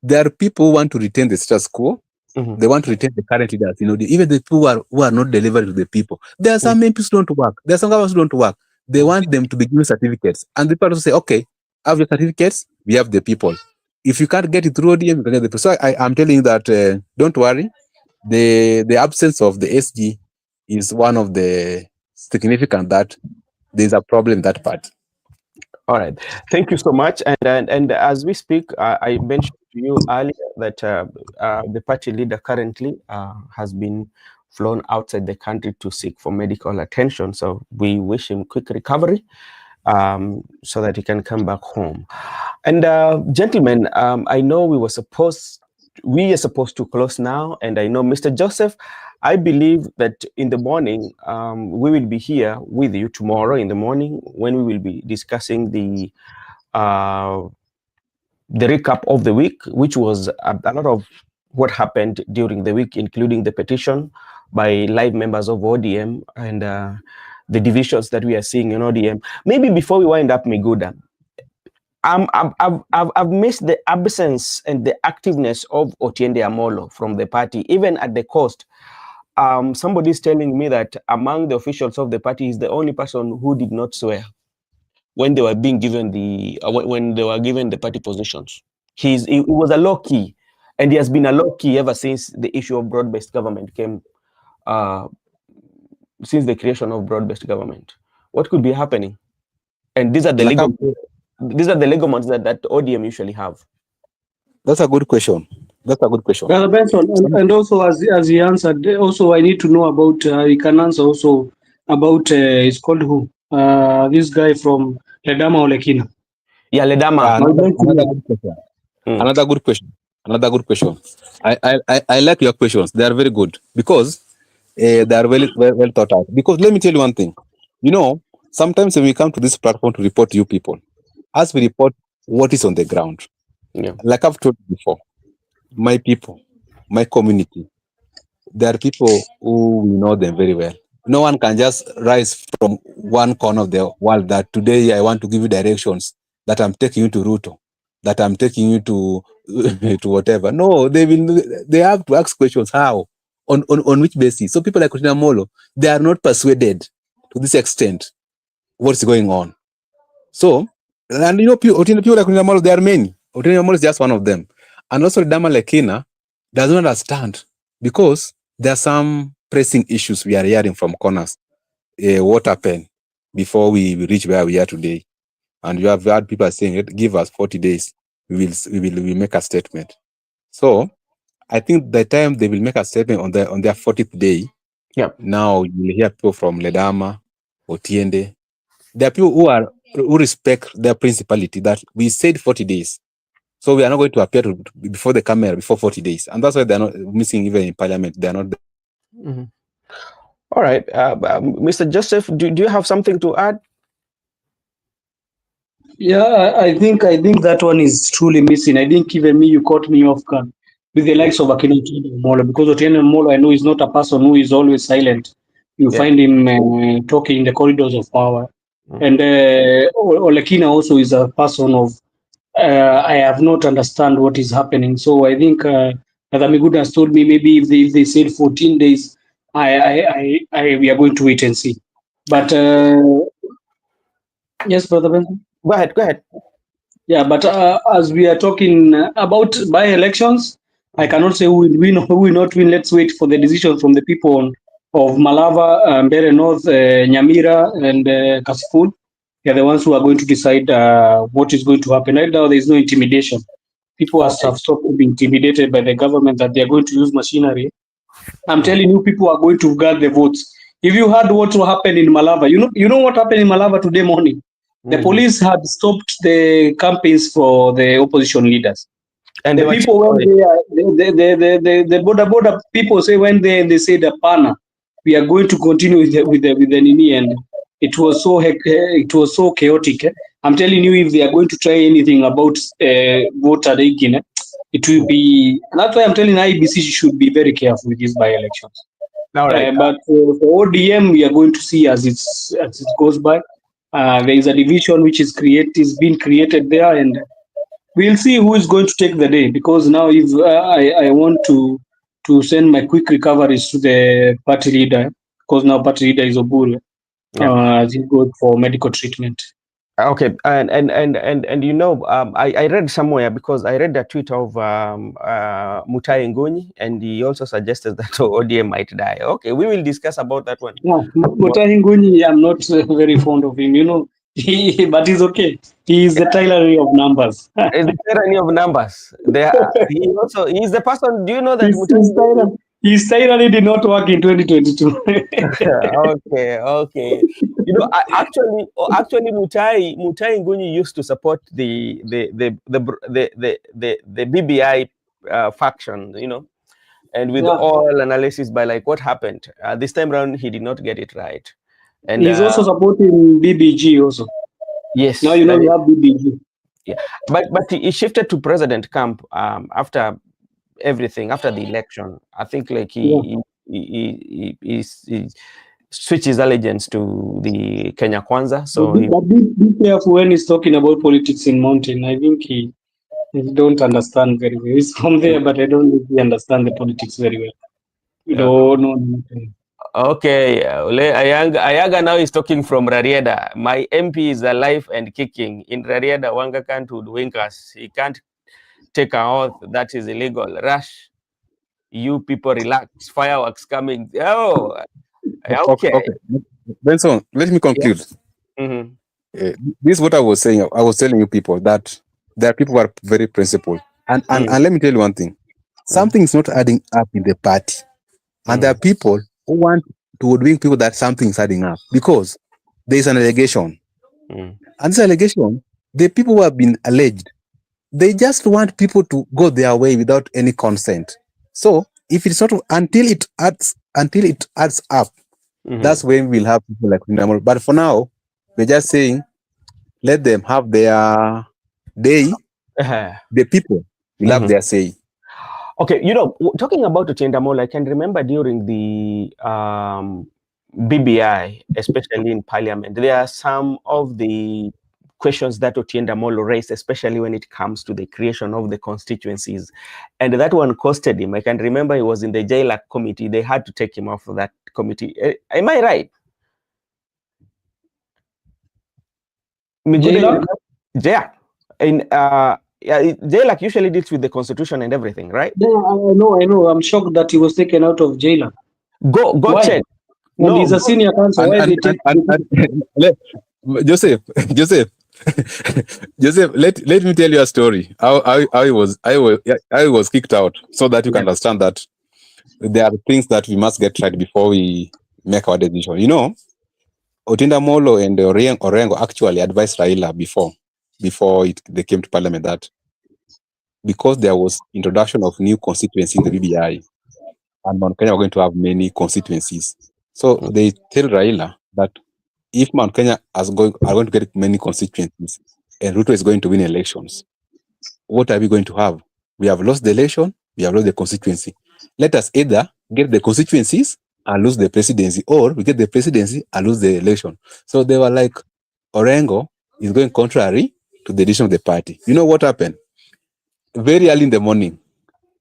there are people who want to retain the status quo. They want to retain the current leaders. Even the people who are not delivering to the people. There are some MPs who don't work. There are some governments who don't work. They want them to be given certificates. And the people say, okay, have your certificates, we have the people. If you can't get it through ODM, you can get the people. So I'm telling you that don't worry. The absence of the SG is one of the significant that there's a problem in that part. All right. Thank you so much. And as we speak, I mentioned to you earlier that the party leader currently has been flown outside the country to seek for medical attention. So we wish him quick recovery so that he can come back home. And gentlemen, I know we are supposed to close now. And I know, Mr. Joseph, I believe that in the morning, we will be here with you tomorrow in the morning when we will be discussing the recap of the week, which was a lot of what happened during the week, including the petition by live members of ODM and the divisions that we are seeing in ODM. Maybe before we wind up, Miguda, I've missed the absence and the activeness of Otiende Amolo from the party, even at the cost. Somebody's telling me that among the officials of the party, he's the only person who did not swear when they were being given when they were given the party positions. He was a low key, and he has been a low key ever since the issue of broad-based government came. Since the creation of broad-based government, what could be happening? And these are the legoments that ODM usually have. That's a good question. Brother Benson, and also as he answered, also I need to know about, he can answer also about, it's called who? This guy from Ledama Olekina. Yeah, Ledama. Another good question. I like your questions. They are very good because they are well thought out. Because let me tell you one thing. Sometimes when we come to this platform to report to you people, as we report what is on the ground, like I've told you before, my people, my community, there are people who we know them very well. No one can just rise from one corner of the world that today I want to give you directions, that I'm taking you to Ruto, that I'm taking you to to whatever. No, they have to ask questions. How? On which basis? So people like Otieno Amollo, they are not persuaded to this extent what's going on. So, and people like Otieno Amollo, there are many. Otieno Amollo is just one of them. And also Dama Lekina does not understand, because there are some pressing issues we are hearing from corners. What happened before we reach where we are today? And you have had people saying, give us 40 days, we will make a statement. So I think the time they will make a statement on their 40th day, now you will hear people from Ledama, Otiende. There are people who respect their principality, that we said 40 days. So we are not going to appear before the camera before 40 days. And that's why they're not missing even in parliament. They're not there. Mm-hmm. All right. Mr. Joseph, do you have something to add? Yeah, I think that one is truly missing. I think even me, you caught me off guard with the likes of Otieno Amollo, because Otieno Amollo, I know, is not a person who is always silent. You find him talking in the corridors of power. And Olekina also is a person of, I have not understand what is happening. So I think Adamigud has told me, maybe if they said 14 days, we are going to wait and see. But yes, Brother Benson. Go ahead. Yeah, but as we are talking about by-elections, I cannot say who will win or who will not win. Let's wait for the decision from the people of Malava, Mbere North, Nyamira, and Kasipul. They are the ones who are going to decide what is going to happen. Right now, there is no intimidation. People have stopped being intimidated by the government that they are going to use machinery. I'm telling you, people are going to guard the votes. If you heard what happened in Malava, you know what happened in Malava today morning? The police had stopped the campaigns for the opposition leaders. And the people, when the border people say, when they say the PANA, we are going to continue with the Nini, and it was so chaotic. I'm telling you, if they are going to try anything about voter rigging, it will be. That's why I'm telling IBC should be very careful with these by-elections. All right. But for ODM, we are going to see as it goes by. There is a division which is being created there, and we'll see who is going to take the day. Because now, if I want to send my quick recoveries to the party leader, because now party leader is Oburu, as he goes for medical treatment. Okay, and I read somewhere, because I read a tweet of Mutai Nguni, and he also suggested that ODM might die. Okay, we will discuss about that one. Yeah, Mutai Nguni, I'm not very fond of him, but he's okay. He is the tyranny of numbers. Is the tyranny of numbers. He's the person. Do you know that his tyranny did not work in 2022? Okay. Actually, Mutai Nguni used to support the BBI faction, and with all analysis by like what happened this time around, he did not get it right. And he's also supporting BBG also. Yes. Now you have BBG. Yeah, but he shifted to president camp after everything, after the election. I think like he switch his allegiance to the Kenya Kwanza. So be careful when he's talking about politics in Mountain. I think he don't understand very well. He's from there, but I don't really understand the politics very well. No. Okay, Ayaga now is talking from Rarieda. My MP is alive and kicking. In Rarieda, Wanga can't wink us. He can't take an oath. That is illegal. Rush. You people relax. Fireworks coming. Oh, okay. Benson, let me conclude. Yeah. This is what I was saying. I was telling you people that there are people who are very principled. And let me tell you one thing. Something is not adding up in the party. And there are people who want to wing people that something is adding up, because there is an allegation. And this allegation, the people who have been alleged, they just want people to go their way without any consent. So if it's not until it adds up, that's when we'll have people like Ninamal. But for now, we're just saying, let them have their day. The people will have their say. Okay, talking about Otieno Amollo, I can remember during the BBI, especially in Parliament, there are some of the questions that Otienda Molo raised, especially when it comes to the creation of the constituencies. And that one costed him. I can remember he was in the JLAC committee. They had to take him off of that committee. Am I right? JLAC? Yeah. JLAC usually deals with the constitution and everything, right? Yeah, I know. I'm shocked that he was taken out of JLAC. Go check. And no, he's a senior counsel. Why they take? Joseph, Joseph, let me tell you a story. I was kicked out, so that you can understand that there are things that we must get right before we make our decision. You know, Otinda Molo and Orengo actually advised Raila before they came to Parliament that because there was introduction of new constituency in the BBI, and Mount Kenya are going to have many constituencies. So they tell Raila that if Mount Kenya are going to get many constituencies and Ruto is going to win elections, what are we going to have? We have lost the election, we have lost the constituency. Let us either get the constituencies and lose the presidency, or we get the presidency and lose the election. So they were like, Orengo is going contrary to the decision of the party. You know what happened? Very early in the morning,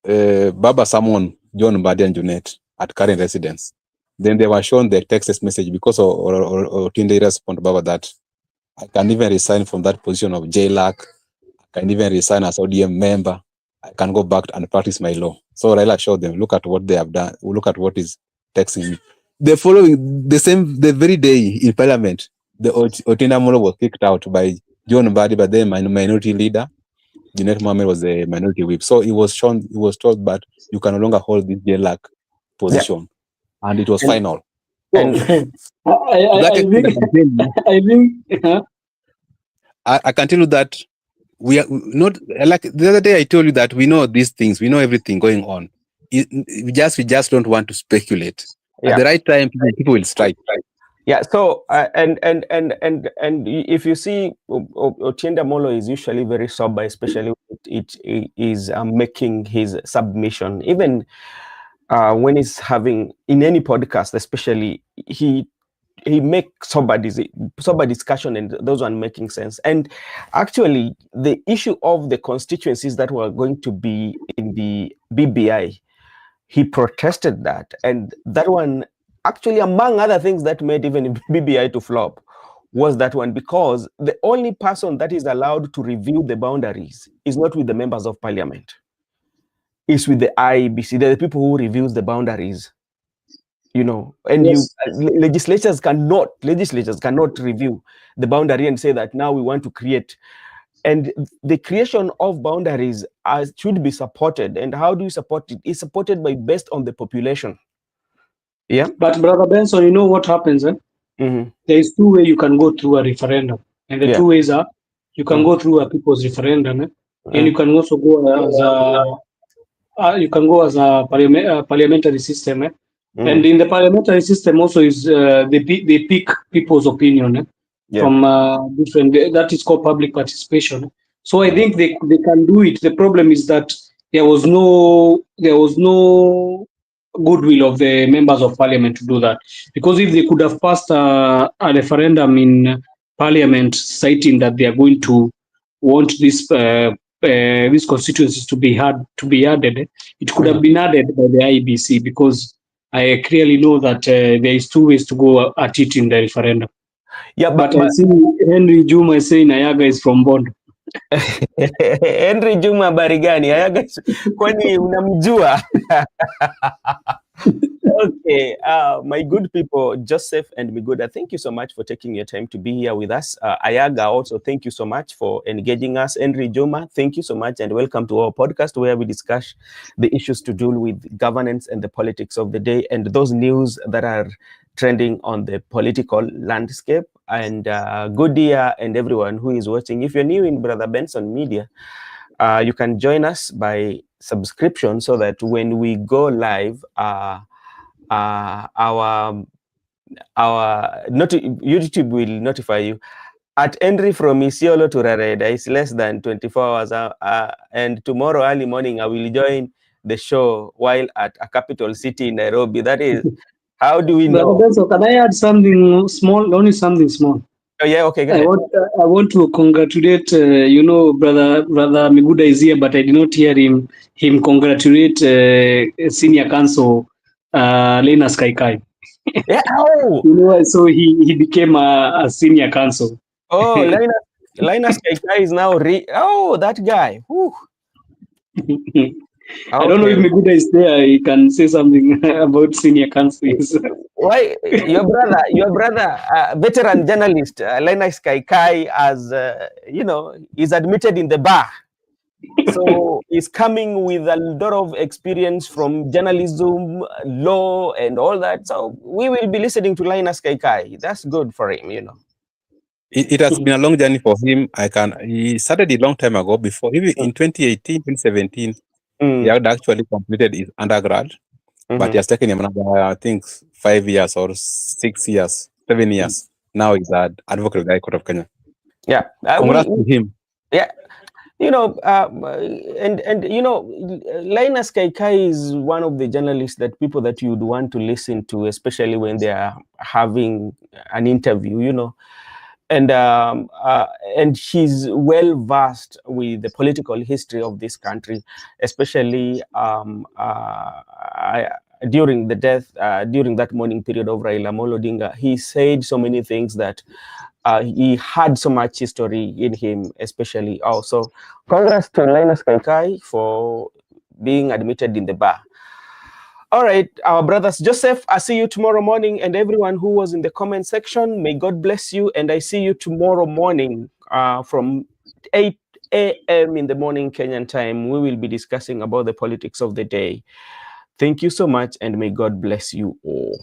Baba summoned John Mbadi and Junet at current residence. Then they were shown the text message because Otinda responded to Baba that I can even resign from that position of JLAC. I can even resign as ODM member. I can go back and practice my law. So Raila showed them, look at what they have done. Look at what is texting me. The very day in Parliament, the Otinda Molo was kicked out by John Mbadi, but then minority leader. Junet Mohammed was the minority whip. So he was told, but you can no longer hold this JLAC position. Yeah. And it was final. So, I can tell you that we are not, like the other day I told you that we know these things, we know everything going on. We just don't want to speculate. At the right time, people will strike. Yeah. So and if you see, Otienda Molo is usually very sober, especially it is making his submission. Even when he's having in any podcast, especially he makes sober discussion, and those one making sense. And actually, the issue of the constituencies that were going to be in the BBI, he protested that, and that one. Actually, among other things that made even BBI to flop was that one, because the only person that is allowed to review the boundaries is not with the members of parliament. It's with the IEBC. They're the people who reviews the boundaries, you know, and legislatures cannot review the boundary and say that now we want to create. And the creation of boundaries should be supported. And how do you support it? It's supported by based on the population. Yeah. But Brother Benson, you know what happens? There is two ways you can go through a referendum. And the two ways are you can go through a people's referendum, and you can also go as a parliamentary system. And in the parliamentary system also is they pick people's opinion from different, that is called public participation. So I think they can do it. The problem is that there was no goodwill of the members of parliament to do that, because if they could have passed a referendum in parliament citing that they are going to want these constituencies to be added, it could have been added by the IEBC, because I clearly know that there is two ways to go at it in the referendum. Yeah, but I see Henry Juma saying Ayaga is from Bondo. Henry Juma barigani Ayaga, kwani unamjua? Okay, my good people, Joseph and Miguda, thank you so much for taking your time to be here with us. Ayaga, also, thank you so much for engaging us. Henry Juma, thank you so much, and welcome to our podcast where we discuss the issues to do with governance and the politics of the day and those news that are trending on the political landscape. And good year, and everyone who is watching. If you're new in Brother Benson Media, you can join us by subscription, so that when we go live, YouTube will notify you. At Henry from Isiolo to Rareda is less than 24 hours, and tomorrow early morning I will join the show while at a capital city in Nairobi. That is How do we know? So can I add something small? Only something small. Oh, yeah, okay, go I ahead. want to congratulate. Brother Miguda is here, but I did not hear him congratulate senior counsel Linus Kaikai. Yeah, oh, So he became a senior counsel. oh, Linus Kaikai is now that guy. Whew. I don't know if Okay. Miguda is there. He can say something about senior counsels. Why your brother, veteran journalist Linus Kaikai, as is admitted in the bar. So he's coming with a lot of experience from journalism, law, and all that. So we will be listening to Linus Kaikai. That's good for him, It has been a long journey for him. He started a long time ago, before, even in 2018, 2017, he had actually completed his undergrad, but he has taken him another, I think, 5 years or 6 years, 7 years. Now he's an advocate of the High Court of Kenya. Yeah. Congrats to him. Yeah. Linus Kaikai is one of the journalists that people that you'd want to listen to, especially when they are having an interview, and she's well versed with the political history of this country, especially during the death, during that mourning period of Raila Amolo Odinga. He said so many things that he had so much history in him, especially also. Congrats to Linus Kaikai for being admitted in the bar. All right, our brothers. Joseph, I see you tomorrow morning, and everyone who was in the comment section, may God bless you. And I see you tomorrow morning from 8 a.m. in the morning Kenyan time. We will be discussing about the politics of the day. Thank you so much, and may God bless you all.